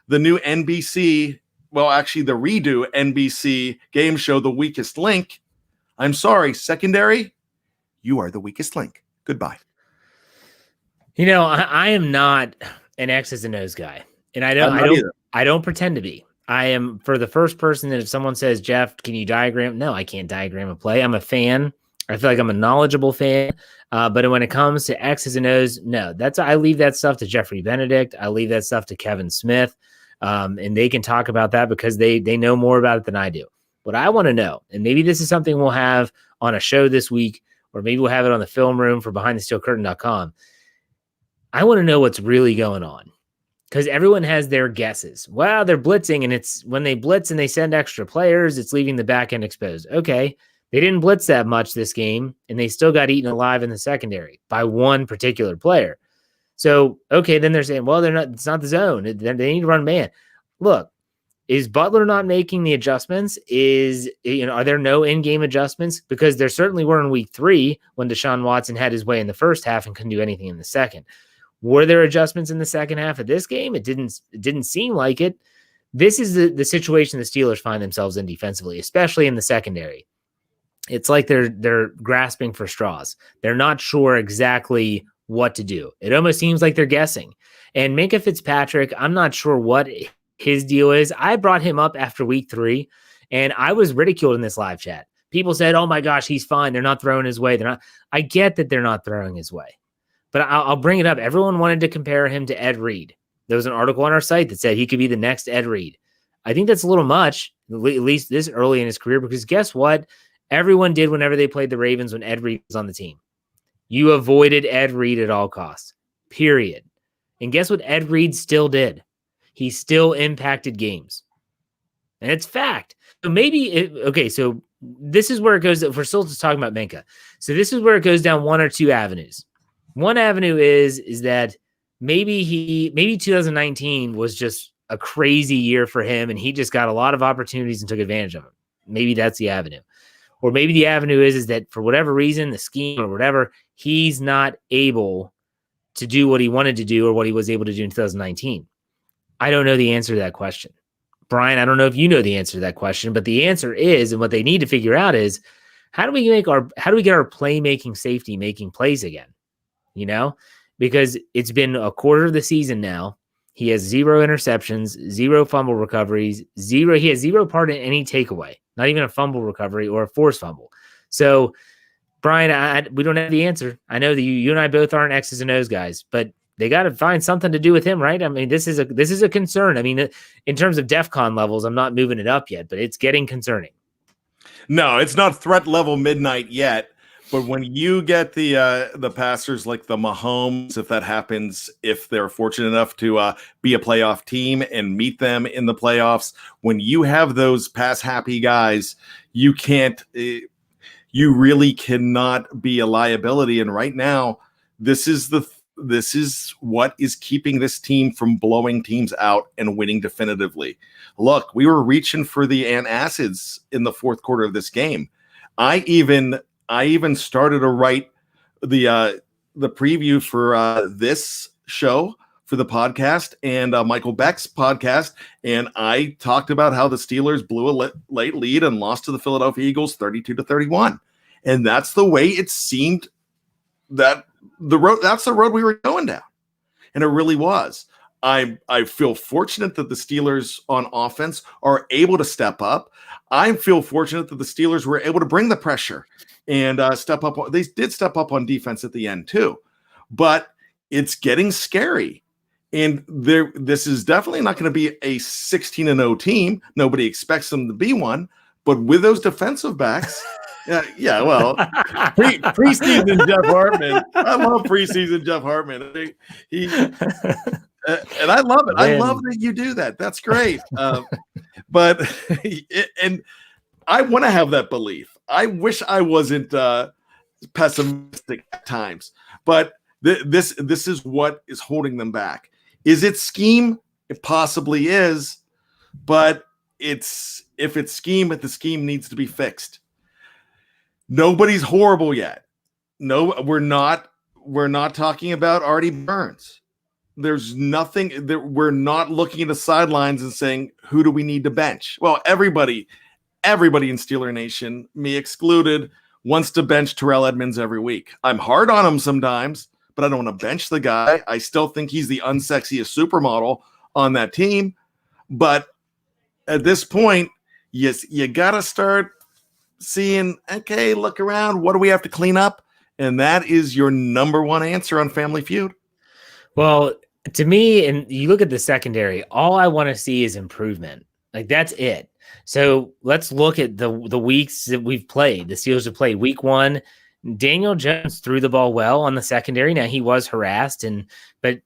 the new NBC, well, actually the redo NBC game show, The Weakest Link, I'm sorry, secondary, you are the weakest link. Goodbye. You know, I am not an X's and O's guy, and I don't pretend to be. I am for the first person that if someone says, Jeff, can you diagram? No, I can't diagram a play. I'm a fan. I feel like I'm a knowledgeable fan. But when it comes to X's and O's, no, I leave that stuff to Jeffrey Benedict. I leave that stuff to Kevin Smith. And they can talk about that because they know more about it than I do. What I want to know, and maybe this is something we'll have on a show this week, or maybe we'll have it on the film room for BehindTheSteelCurtain.com. I want to know what's really going on. Because everyone has their guesses. Well, they're blitzing, and it's when they blitz and they send extra players, it's leaving the back end exposed. Okay, they didn't blitz that much this game, and they still got eaten alive in the secondary by one particular player. So, okay, then they're saying, well, it's not the zone. They need to run man. Look, is Butler not making the adjustments? Are there no in-game adjustments? Because there certainly were in week 3 when Deshaun Watson had his way in the first half and couldn't do anything in the second. Were there adjustments in the second half of this game? It didn't seem like it. This is the situation the Steelers find themselves in defensively, especially in the secondary. It's like they're grasping for straws. They're not sure exactly what to do. It almost seems like they're guessing. And Minkah Fitzpatrick, I'm not sure what his deal is. I brought him up after week 3, and I was ridiculed in this live chat. People said, oh my gosh, he's fine. They're not throwing his way. I get that they're not throwing his way. But I'll bring it up. Everyone wanted to compare him to Ed Reed. There was an article on our site that said he could be the next Ed Reed. I think that's a little much, at least this early in his career, because guess what? Everyone did whenever they played the Ravens when Ed Reed was on the team. You avoided Ed Reed at all costs, period. And guess what Ed Reed still did? He still impacted games. And it's fact. So so this is where it goes. If we're still just talking about Minkah. So this is where it goes down one or two avenues. One avenue is that maybe 2019 was just a crazy year for him and he just got a lot of opportunities and took advantage of them. Maybe that's the avenue. Or maybe the avenue is that for whatever reason, the scheme or whatever, he's not able to do what he wanted to do or what he was able to do in 2019. I don't know the answer to that question. Bryan, I don't know if you know the answer to that question, but the answer is, and what they need to figure out is, how do we get our playmaking safety making plays again? You know, because it's been a quarter of the season now. He has 0 interceptions, 0 fumble recoveries, he has 0 part in any takeaway, not even a fumble recovery or a forced fumble. So, Bryan, we don't have the answer. I know that you and I both aren't X's and O's guys, but they got to find something to do with him, right? I mean, this is a concern. I mean, in terms of DEFCON levels, I'm not moving it up yet, but it's getting concerning. No, it's not threat level midnight yet. But when you get the passers like the Mahomes, if that happens, if they're fortunate enough to be a playoff team and meet them in the playoffs, when you have those pass happy guys, you can't, you really cannot be a liability. And right now, this is what is keeping this team from blowing teams out and winning definitively. Look, we were reaching for the antacids in the fourth quarter of this game. I even started to write the preview for this show for the podcast and Michael Beck's podcast, and I talked about how the Steelers blew a late lead and lost to the Philadelphia Eagles 32-31, and that's the way it seemed that that's the road we were going down, and it really was. I feel fortunate that the Steelers on offense are able to step up. I feel fortunate that the Steelers were able to bring the pressure and step up. They did step up on defense at the end too, but it's getting scary. And this is definitely not going to be a 16-0 team. Nobody expects them to be one, but with those defensive backs, yeah. Well, preseason Jeff Hartman. I love preseason Jeff Hartman. He and I love it. I love that you do that. That's great. But and I want to have that belief. I wish I wasn't pessimistic at times, but this is what is holding them back. Is it scheme? It possibly is, but if it's scheme, the scheme needs to be fixed. Nobody's horrible yet. No, we're not talking about Artie Burns. There's nothing that we're not looking at the sidelines and saying, who do we need to bench? Well, everybody in Steeler Nation, me excluded, wants to bench Terrell Edmonds every week. I'm hard on him sometimes, but I don't want to bench the guy. I still think he's the unsexiest supermodel on that team. But at this point, yes, you got to start seeing, okay, look around. What do we have to clean up? And that is your number one answer on Family Feud. Well, to me, and you look at the secondary, all I want to see is improvement. Like, that's it. So let's look at the weeks that we've played. The Steelers have played week 1. Daniel Jones threw the ball well on the secondary. Now, he was harassed, but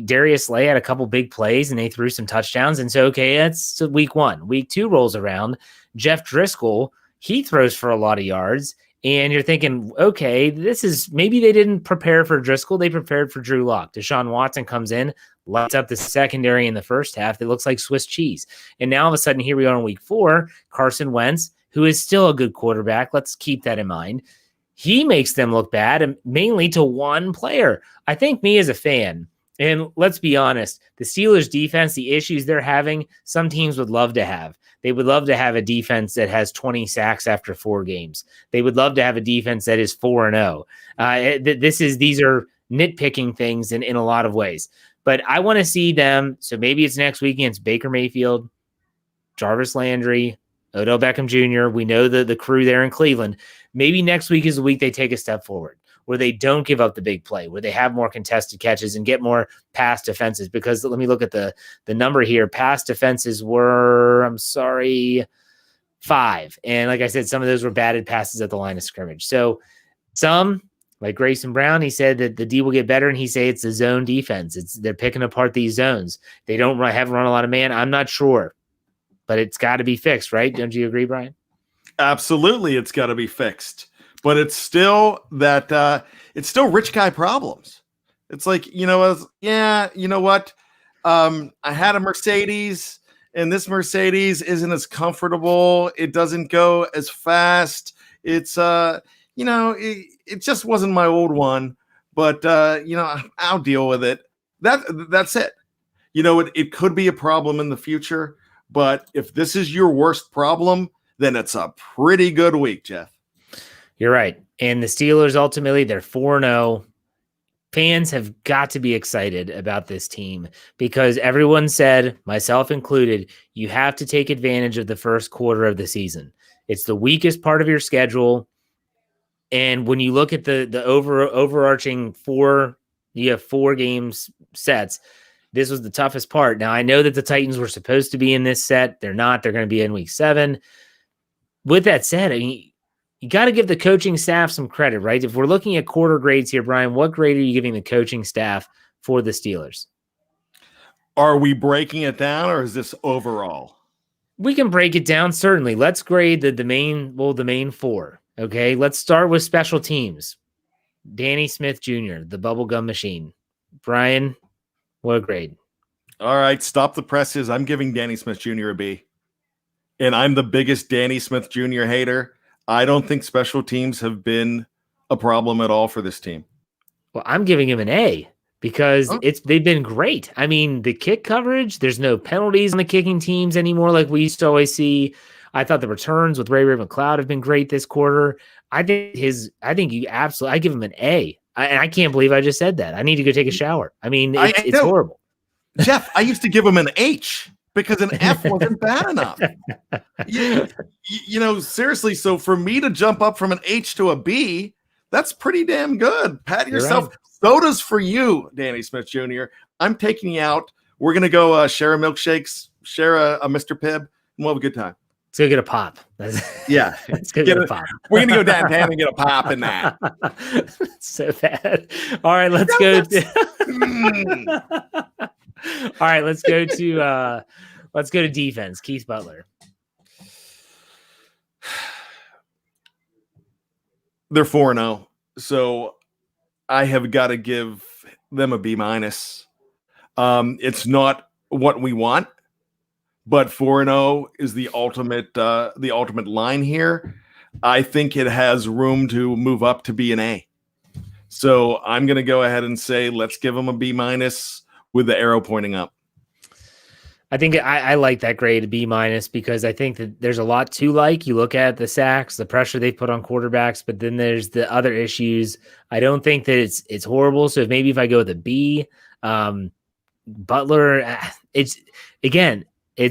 Darius Slay had a couple big plays, and they threw some touchdowns. And so, okay, that's week 1. Week 2 rolls around. Jeff Driscoll, he throws for a lot of yards. And you're thinking, okay, this is maybe they didn't prepare for Driscoll. They prepared for Drew Lock. Deshaun Watson comes in, lights up the secondary in the first half. It looks like Swiss cheese. And now all of a sudden, here we are in week 4, Carson Wentz, who is still a good quarterback. Let's keep that in mind. He makes them look bad, and mainly to one player. I think me as a fan, and let's be honest, the Steelers defense, the issues they're having, some teams would love to have. They would love to have a defense that has 20 sacks after 4 games. They would love to have a defense that is 4-0. These are nitpicking things in a lot of ways. But I want to see them. So maybe it's next week against Baker Mayfield, Jarvis Landry, Odell Beckham Jr. We know the crew there in Cleveland. Maybe next week is the week they take a step forward, where they don't give up the big play, where they have more contested catches and get more pass defenses. Because let me look at the number here. Pass defenses were, 5. And like I said, some of those were batted passes at the line of scrimmage. So some, like Grayson Brown, he said that the D will get better, and he say it's the zone defense. They're picking apart these zones. They haven't run a lot of man. I'm not sure, but it's got to be fixed, right? Don't you agree, Bryan? Absolutely, it's got to be fixed. But it's still it's still rich guy problems. It's like, you know what? I had a Mercedes, and this Mercedes isn't as comfortable. It doesn't go as fast. It's it just wasn't my old one, but I'll deal with it. That's it. It could be a problem in the future, but if this is your worst problem, then it's a pretty good week, Jeff. You're right. And the Steelers, ultimately, they're 4-0. Fans have got to be excited about this team because everyone said, myself included, you have to take advantage of the first quarter of the season. It's the weakest part of your schedule. And when you look at the overarching 4 You have 4 games sets. This was the toughest part. Now, I know that the Titans were supposed to be in this set. They're not. They're going to be in week 7. With that said, I mean, you got to give the coaching staff some credit, right? If we're looking at quarter grades here, Brian, what grade are you giving the coaching staff for the Steelers? Are we breaking it down, or is this overall? We can break it down, certainly. Let's grade the main 4. Okay, let's start with special teams. Danny Smith Jr., the bubblegum machine. Brian, what grade? All right, stop the presses. I'm giving Danny Smith Jr. a B. And I'm the biggest Danny Smith Jr. hater. I don't think special teams have been a problem at all for this team. Well, I'm giving him an A because they've been great. I mean, the kick coverage, there's no penalties on the kicking teams anymore like we used to always see. I thought the returns with Ray McLeod have been great this quarter. I give him an A. And I can't believe I just said that. I need to go take a shower. I mean, it's horrible. Jeff, I used to give him an H because an F wasn't bad enough. You know, seriously. So for me to jump up from an H to a B, that's pretty damn good. Pat yourself. Right. Sodas for you, Danny Smith Jr. I'm taking you out. We're going to go share a milkshakes, share a Mr. Pibb, and we'll have a good time. Let's go get a pop. Yeah. Let's go get a pop. We're going to go downtown and get a pop in that. So bad. All right, let's go. All right, let's go to defense. Keith Butler. They're 4-0. So I have got to give them a B-. It's not what we want, but 4-0 is the ultimate line here. I think it has room to move up to be an A. So I'm going to go ahead and say, let's give them a B- with the arrow pointing up. I think I like that grade, a B- because I think that there's a lot to like. You look at the sacks, the pressure they put on quarterbacks, but then there's the other issues. I don't think that it's horrible. So maybe if I go with a B, Butler, it's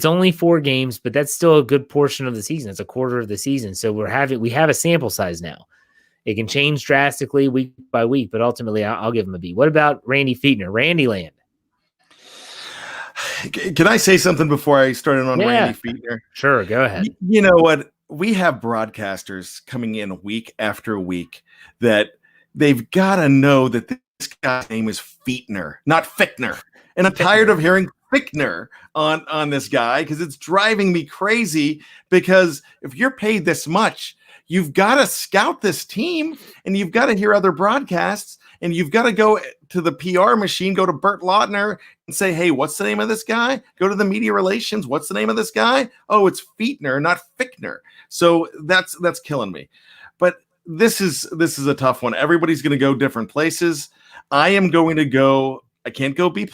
only 4 games, but that's still a good portion of the season. It's a quarter of the season. So we have a sample size now. It can change drastically week by week, but ultimately I'll give him a B. What about Randy Fichtner? Randy Land. Can I say something before I start on Randy Fichtner? Sure, go ahead. You know what? We have broadcasters coming in week after week that they've got to know that this guy's name is Fichtner, not Fichtner. And I'm tired of hearing Fichtner on this guy because it's driving me crazy, because if you're paid this much, you've got to scout this team and you've got to hear other broadcasts and you've got to go to the PR machine, go to Bert Lautner and say, hey, what's the name of this guy? Go to the media relations. What's the name of this guy? Oh, it's Fichtner, not Fichtner. So that's killing me. But this is a tough one. Everybody's going to go different places. I am going to go, I can't go B+.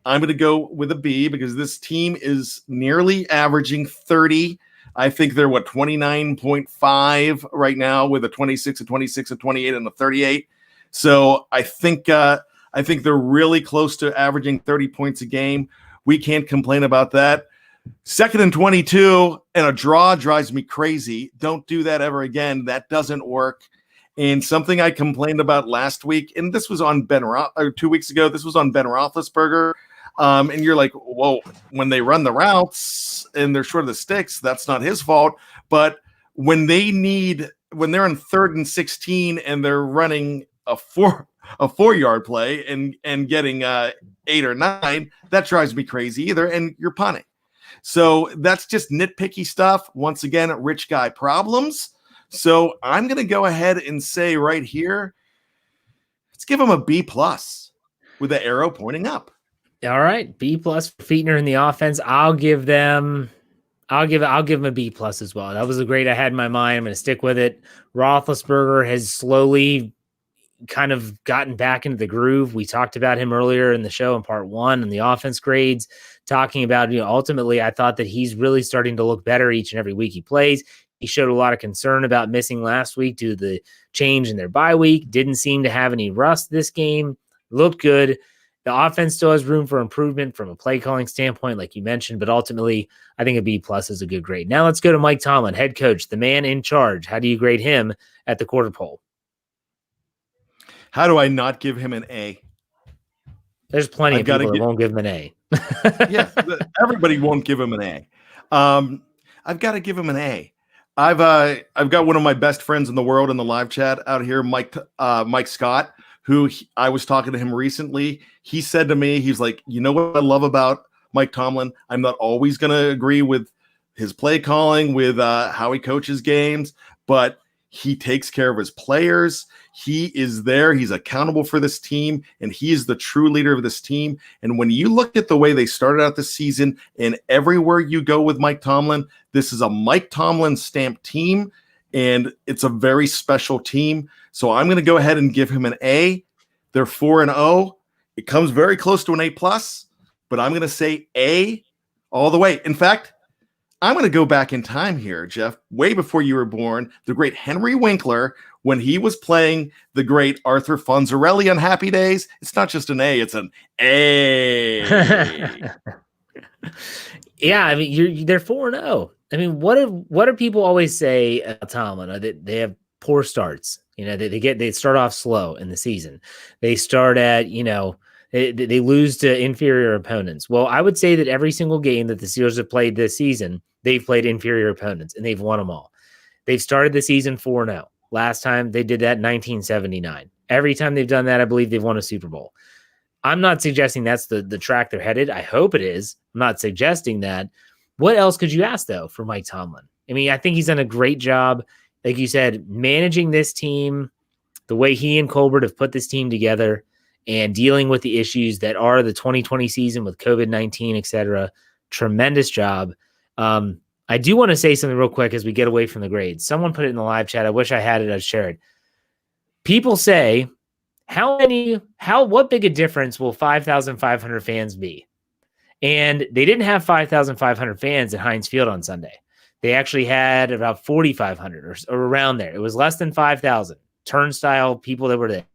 I'm going to go with a B because this team is nearly averaging 30. I think they're 29.5 right now with a 26, a 26, a 28, and a 38. So I think they're really close to averaging 30 points a game. We can't complain about that. 2nd and 22 and a draw drives me crazy. Don't do that ever again. That doesn't work. And something I complained about last week, and this was on 2 weeks ago, this was on Ben Roethlisberger. And you're like, whoa, when they run the routes and they're short of the sticks, that's not his fault. But when they're on 3rd and 16 and they're running a 4-yard play and getting 8 or 9, that drives me crazy either. And you're punting. So that's just nitpicky stuff. Once again, rich guy problems. So I'm going to go ahead and say right here, let's give him a B+ with the arrow pointing up. All right, B+ for Fichtner in the offense. I'll give him a B+ as well. That was a grade I had in my mind. I'm going to stick with it. Roethlisberger has slowly kind of gotten back into the groove. We talked about him earlier in the show in part 1 and the offense grades, talking about, ultimately I thought that he's really starting to look better each and every week he plays. He showed a lot of concern about missing last week due to the change in their bye week. Didn't seem to have any rust this game. Looked good. The offense still has room for improvement from a play calling standpoint, like you mentioned, but ultimately I think a B+ is a good grade. Now let's go to Mike Tomlin, head coach, the man in charge. How do you grade him at the quarter pole? How do I not give him an A? There's plenty I've of people gotta that won't give him an A. Yeah, everybody won't give him an A. I've got to give him an A. I've got one of my best friends in the world in the live chat out here, Mike Scott, who I was talking to him recently. He said to me, he's like, you know what I love about Mike Tomlin? I'm not always going to agree with his play calling, with how he coaches games, but he takes care of his players. He is there. He's accountable for this team, and he is the true leader of this team. And when you look at the way they started out this season, and everywhere you go with Mike Tomlin, this is a Mike Tomlin stamped team, and it's a very special team. So I'm going to go ahead and give him an A. They're 4-0. It comes very close to an A+, but I'm going to say A all the way. In fact, I'm going to go back in time here, Jeff, way before you were born. The great Henry Winkler, when he was playing the great Arthur Fonzarelli on Happy Days, it's not just an A, it's an A. Yeah, I mean, they're 4-0. I mean, what do people always say about Tomlin? They have poor starts. You know, they start off slow in the season. They start at, they lose to inferior opponents. Well, I would say that every single game that the Steelers have played this season, they've played inferior opponents, and they've won them all. They've started the season 4-0. Last time they did that in 1979. Every time they've done that, I believe they've won a Super Bowl. I'm not suggesting that's the track they're headed. I hope it is. I'm not suggesting that. What else could you ask, though, for Mike Tomlin? I mean, I think he's done a great job, like you said, managing this team, the way he and Colbert have put this team together, and dealing with the issues that are the 2020 season with COVID-19, et cetera. Tremendous job. I do want to say something real quick as we get away from the grades. Someone put it in the live chat. I wish I had it. I'd share it. People say, what big a difference will 5,500 fans be? And they didn't have 5,500 fans at Heinz Field on Sunday. They actually had about 4,500 or around there. It was less than 5,000 turnstile people that were there.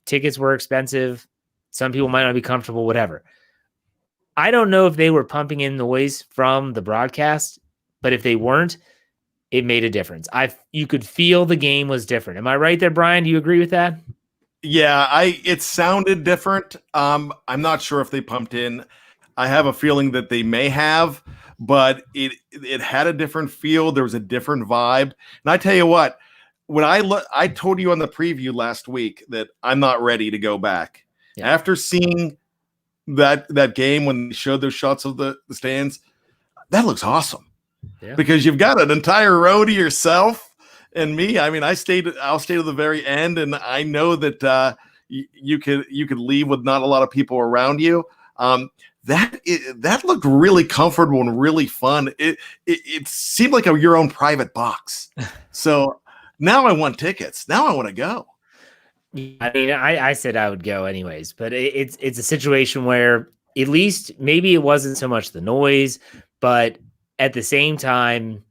Tickets were expensive. Some people might not be comfortable, whatever. I don't know if they were pumping in noise from the broadcast, but if they weren't, it made a difference. You could feel the game was different. Am I right there, Bryan? Do you agree with that? Yeah, it sounded different. I'm not sure if they pumped in. I have a feeling that they may have, but it had a different feel. There was a different vibe. And I tell you what, when I told you on the preview last week that I'm not ready to go back. Yeah. After seeing that game when they showed those shots of the stands, that looks awesome. Yeah. Because you've got an entire row to yourself. And me, I mean, I'll stay to the very end, and I know that you could leave with not a lot of people around you. That looked really comfortable and really fun. It seemed like your own private box. So now I want tickets. Now I want to go. I mean, I said I would go anyways, but it's a situation where at least maybe it wasn't so much the noise, but at the same time,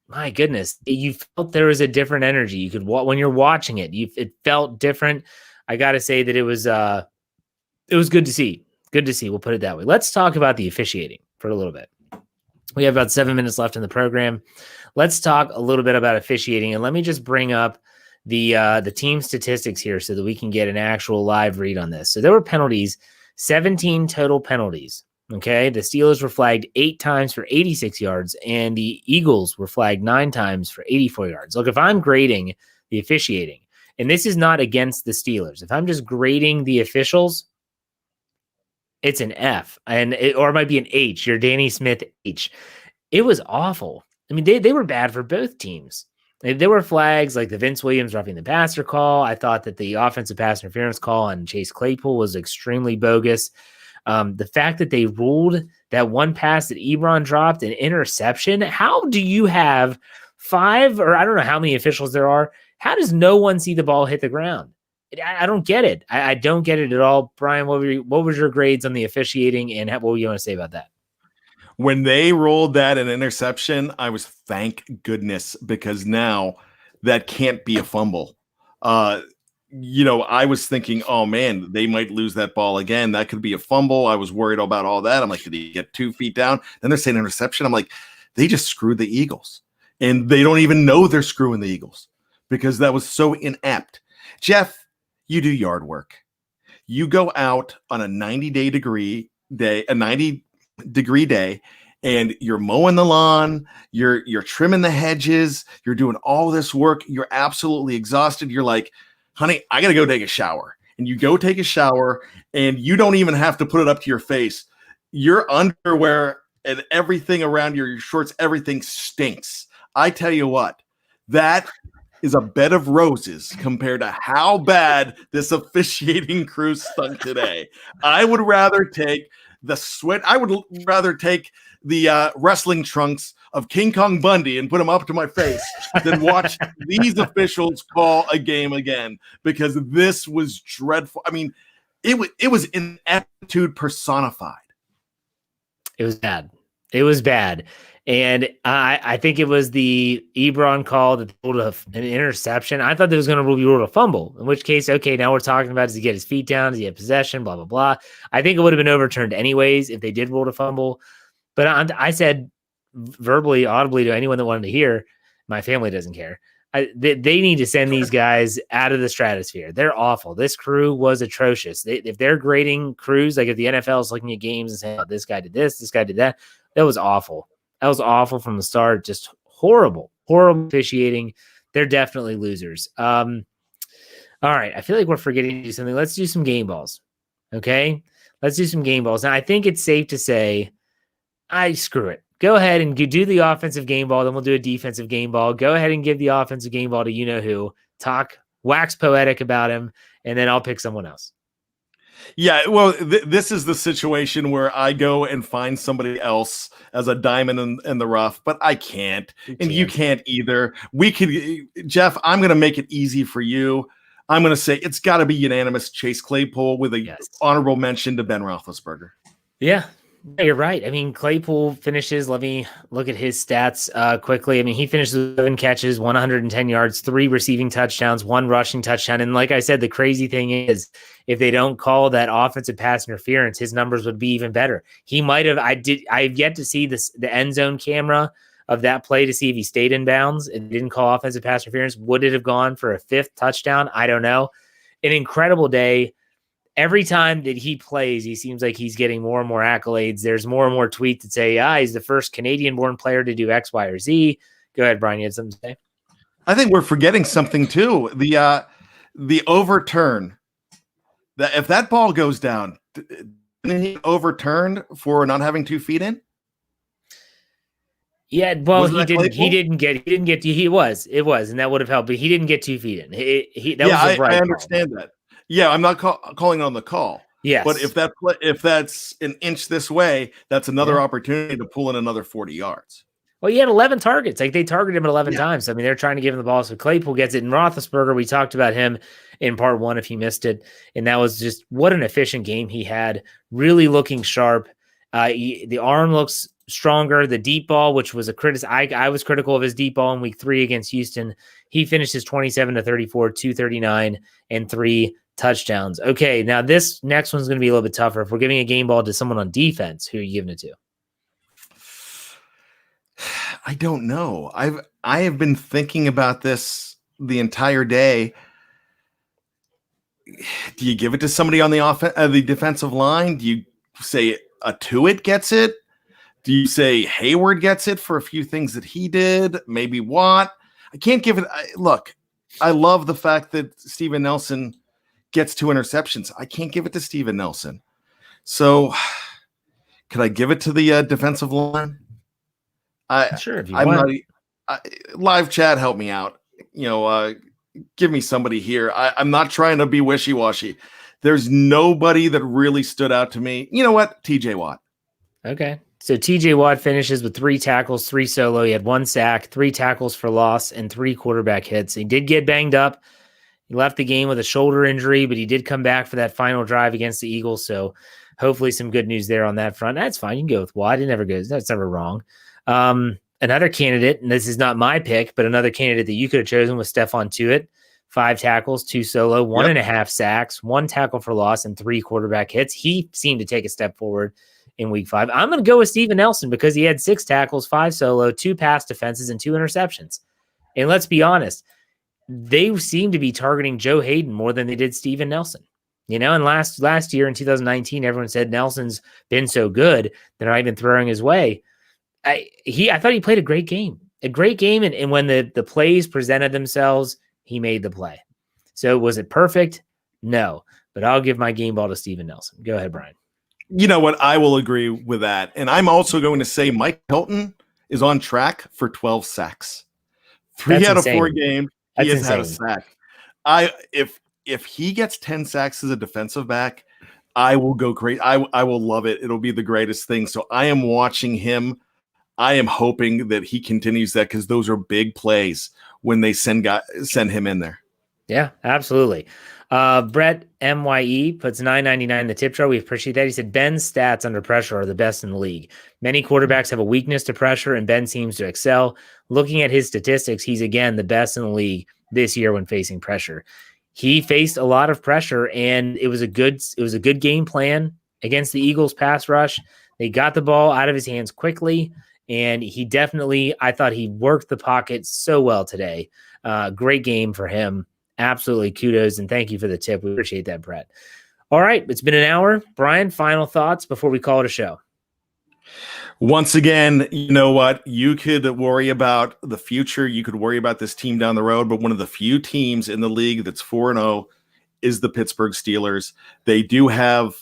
my goodness, you felt there was a different energy. You could when you're watching it, it felt different. I got to say that it was good to see. Good to see. We'll put it that way. Let's talk about the officiating for a little bit. We have about 7 minutes left in the program. Let's talk a little bit about officiating, and let me just bring up the team statistics here so that we can get an actual live read on this. So there were penalties, 17 total penalties. Okay, the Steelers were flagged 8 times for 86 yards, and the Eagles were flagged 9 times for 84 yards. Look, if I'm grading the officiating, and this is not against the Steelers, if I'm just grading the officials, it's an F, or it might be an H. Your Danny Smith H. It was awful. I mean, they were bad for both teams. There were flags like the Vince Williams roughing the passer call. I thought that the offensive pass interference call on Chase Claypool was extremely bogus. The fact that they ruled that one pass that Ebron dropped an interception. How do you have 5, or I don't know how many officials there are? How does no one see the ball hit the ground? I don't get it. I don't get it at all. Bryan, what was your grades on the officiating, and what were you want to say about that? When they rolled that an interception, I was thank goodness, because now that can't be a fumble. I was thinking, oh man, they might lose that ball again. That could be a fumble. I was worried about all that. I'm like, did he get 2 feet down? Then they're saying interception. I'm like, they just screwed the Eagles, and they don't even know they're screwing the Eagles because that was so inept. Jeff, you do yard work. You go out on a 90-degree day, and you're mowing the lawn, you're trimming the hedges, you're doing all this work, you're absolutely exhausted. You're like, honey, I gotta go take a shower. And you go take a shower, and you don't even have to put it up to your face. Your underwear and everything around your shorts, everything stinks. I tell you what, that is a bed of roses compared to how bad this officiating crew stunk today. I would rather take the sweat. I would rather take the wrestling trunks of King Kong Bundy and put them up to my face than watch these officials call a game again, because this was dreadful. I mean, it was ineptitude personified. It was bad. It was bad. And I think it was the Ebron call that ruled an interception. I thought that was going to be ruled a fumble, in which case, okay, now we're talking about, does he get his feet down? Does he have possession? Blah, blah, blah. I think it would have been overturned anyways if they did rule a fumble. But I said verbally, audibly to anyone that wanted to hear, my family doesn't care. They need to send these guys out of the stratosphere. They're awful. This crew was atrocious. If they're grading crews, like if the NFL is looking at games and saying, oh, this guy did this guy did that, that was awful. That was awful from the start. Just horrible officiating. They're definitely losers. All right. I feel like we're forgetting to do something. Let's do some game balls. Okay. Let's do some game balls. Now, I think it's safe to say, screw it. Go ahead and do the offensive game ball. Then we'll do a defensive game ball. Go ahead and give the offensive game ball to you-know-who. Talk, wax poetic about him, and then I'll pick someone else. Yeah, well, this is the situation where I go and find somebody else as a diamond in the rough, but I can't, and you can't either. Jeff, I'm going to make it easy for you. I'm going to say it's got to be unanimous Chase Claypool with a honorable mention to Ben Roethlisberger. Yeah, you're right. I mean, Claypool finishes. Let me look at his stats quickly. I mean, he finishes with 7 catches, 110 yards, 3 receiving touchdowns, 1 rushing touchdown. And like I said, the crazy thing is, if they don't call that offensive pass interference, his numbers would be even better. He might have. I've yet to see the end zone camera of that play to see if he stayed in bounds and didn't call offensive pass interference. Would it have gone for a 5th touchdown? I don't know. An incredible day. Every time that he plays, he seems like he's getting more and more accolades. There's more and more tweets that say, he's the first Canadian-born player to do X, Y, or Z. Go ahead, Bryan. You had something to say? I think we're forgetting something, too. The overturn. That if that ball goes down, didn't he overturned for not having 2 feet in? Yeah, well, he didn't get, it was, and that would have helped, but he didn't get 2 feet in. I understand that. Yeah, I'm not calling on the call. Yes, but if that's an inch this way, that's another opportunity to pull in another 40 yards. Well, he had 11 targets. Like, they targeted him 11 times. I mean, they're trying to give him the ball. So Claypool gets it. And Roethlisberger, we talked about him in part 1 if you missed it. And that was just what an efficient game he had. Really looking sharp. The arm looks stronger. The deep ball, which was I was critical of his deep ball in week 3 against Houston. He finishes 27-34, 239, and 3 touchdowns. Okay, now this next one's going to be a little bit tougher. If we're giving a game ball to someone on defense, who are you giving it to? I don't know. I have been thinking about this the entire day. Do you give it to somebody on the defensive line? Do you say a Tuitt gets it? Do you say Hayward gets it for a few things that he did? Maybe Watt? I can't give it. Look, I love the fact that Steven Nelson gets 2 interceptions. I can't give it to Steven Nelson. So could I give it to the defensive line? Sure, if you want. Live chat, help me out. Give me somebody here. I'm not trying to be wishy-washy. There's nobody that really stood out to me. You know what? TJ Watt. Okay. So TJ Watt finishes with 3 tackles, 3 solo. He had 1 sack, 3 tackles for loss, and 3 quarterback hits. He did get banged up. He left the game with a shoulder injury, but he did come back for that final drive against the Eagles. So hopefully some good news there on that front. That's fine. You can go with Watt. It never goes. That's never wrong. Another candidate, and this is not my pick, but another candidate that you could have chosen was Stefan Tuitt. 5 tackles, 2 solo, 1.5 sacks, 1 tackle for loss, and 3 quarterback hits. He seemed to take a step forward in week 5. I'm going to go with Steven Nelson because he had 6 tackles, 5 solo, 2 pass defenses, and 2 interceptions. And let's be honest, they seem to be targeting Joe Hayden more than they did Steven Nelson. And last year in 2019, everyone said Nelson's been so good they're not even throwing his way. I thought he played a great game, and when the plays presented themselves, he made the play. So was it perfect? No, but I'll give my game ball to Steven Nelson. Go ahead, Bryan. You know what? I will agree with that. And I'm also going to say Mike Hilton is on track for 12 sacks. Three out of 4 games, he has had a sack. If he gets 10 sacks as a defensive back, I will go crazy. I will love it. It'll be the greatest thing. So I am watching him. I am hoping that he continues that because those are big plays when they send him in there. Yeah, absolutely. Brett MYE puts $9.99 in the tip jar. We appreciate that. He said Ben's stats under pressure are the best in the league. Many quarterbacks have a weakness to pressure, and Ben seems to excel. Looking at his statistics, he's again the best in the league this year when facing pressure. He faced a lot of pressure, and it was a good game plan against the Eagles pass rush. They got the ball out of his hands quickly, and I thought he worked the pocket so well today. Great game for him. Absolutely kudos, and thank you for the tip. We appreciate that, Brett. All right, it's been an hour. Bryan, final thoughts before we call it a show. Once again, you know what? You could worry about the future. You could worry about this team down the road, but one of the few teams in the league that's 4-0 is the Pittsburgh Steelers. They do have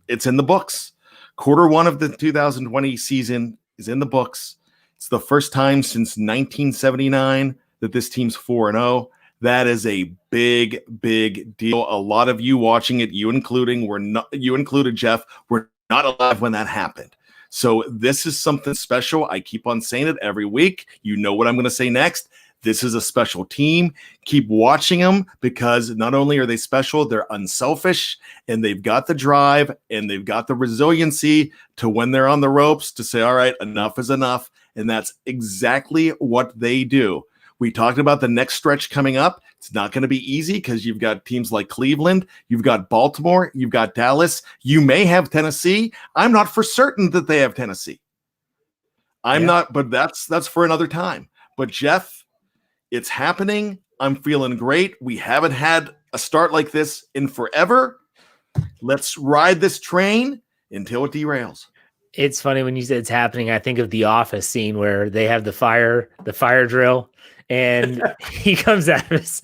it's in the books. Quarter 1 of the 2020 season is in the books. It's the first time since 1979 that this team's 4-0. That is a big, big deal. A lot of you watching it, you included, Jeff, were not alive when that happened. So this is something special. I keep on saying it every week. You know what I'm going to say next. This is a special team. Keep watching them because not only are they special, they're unselfish, and they've got the drive and they've got the resiliency to when they're on the ropes to say, all right, enough is enough. And that's exactly what they do. We talked about the next stretch coming up. It's not going to be easy because you've got teams like Cleveland, you've got Baltimore, you've got Dallas. You may have Tennessee. I'm not for certain that they have Tennessee. I'm not, but that's for another time. But Jeff, it's happening. I'm feeling great. We haven't had a start like this in forever. Let's ride this train until it derails. It's funny when you said it's happening. I think of the Office scene where they have the fire drill. And he comes at us.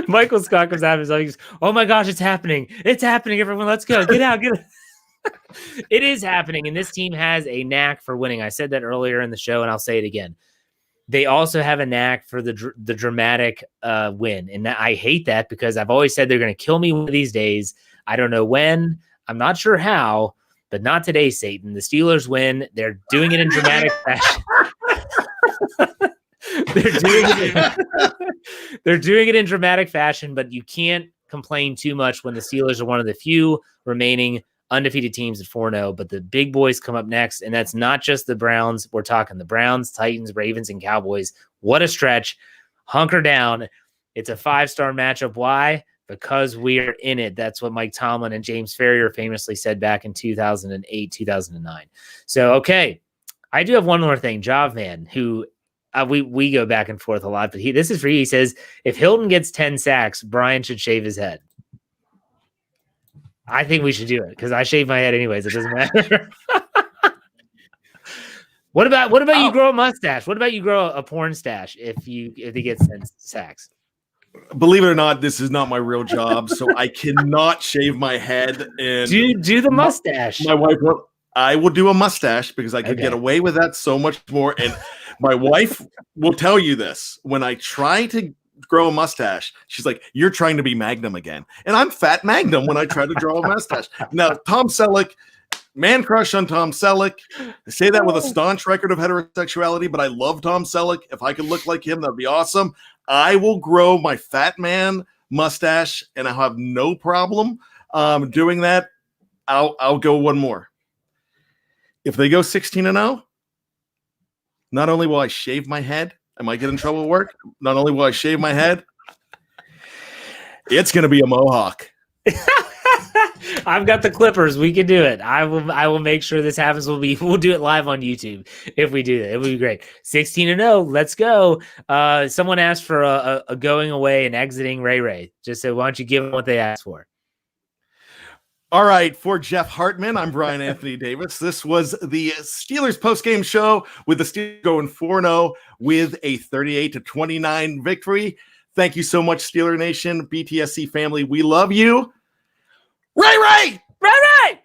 Michael Scott comes at us. He goes, "Oh my gosh, it's happening! It's happening! Everyone, let's go! Get out! Get out!" It is happening, and this team has a knack for winning. I said that earlier in the show, and I'll say it again. They also have a knack for the dramatic win, and I hate that because I've always said they're going to kill me one of these days. I don't know when. I'm not sure how, but not today, Satan. The Steelers win. They're doing it in dramatic fashion. They're doing it in dramatic fashion, but you can't complain too much when the Steelers are one of the few remaining undefeated teams at 4-0. But the big boys come up next, and that's not just the Browns. We're talking the Browns, Titans, Ravens, and Cowboys. What a stretch. Hunker down. It's a 5-star matchup. Why? Because we're in it. That's what Mike Tomlin and James Farrior famously said back in 2008, 2009. So, okay. I do have one more thing. Javman, who we go back and forth a lot, but this is for you. He says, if Hilton gets 10 sacks, Bryan should shave his head. I think we should do it because I shave my head anyways. It doesn't matter. What about you grow a mustache? What about you grow a porn stash if he gets 10 sacks? Believe it or not, this is not my real job, so I cannot shave my head. And do the mustache. My wife will. I will do a mustache because I could get away with that so much more. And my wife will tell you this. When I try to grow a mustache, she's like, "You're trying to be Magnum again." And I'm Fat Magnum when I try to draw a mustache. Now, Tom Selleck, man crush on Tom Selleck. I say that with a staunch record of heterosexuality, but I love Tom Selleck. If I could look like him, that'd be awesome. I will grow my fat man mustache, and I'll have no problem doing that. I'll go one more. If they go 16-0, not only will I shave my head, I might get in trouble at work. Not only will I shave my head, it's going to be a mohawk. I've got the clippers. We can do it. I will make sure this happens. We'll do it live on YouTube if we do that. It would be great. 16-0. Let's go. Someone asked for a going away and exiting Ray. Just said, why don't you give them what they asked for? All right, for Jeff Hartman, I'm Bryan Anthony Davis. This was the Steelers postgame show with the Steelers going 4-0 with a 38-29 victory. Thank you so much, Steeler Nation, BTSC family. We love you. Ray! Ray! Go Ray!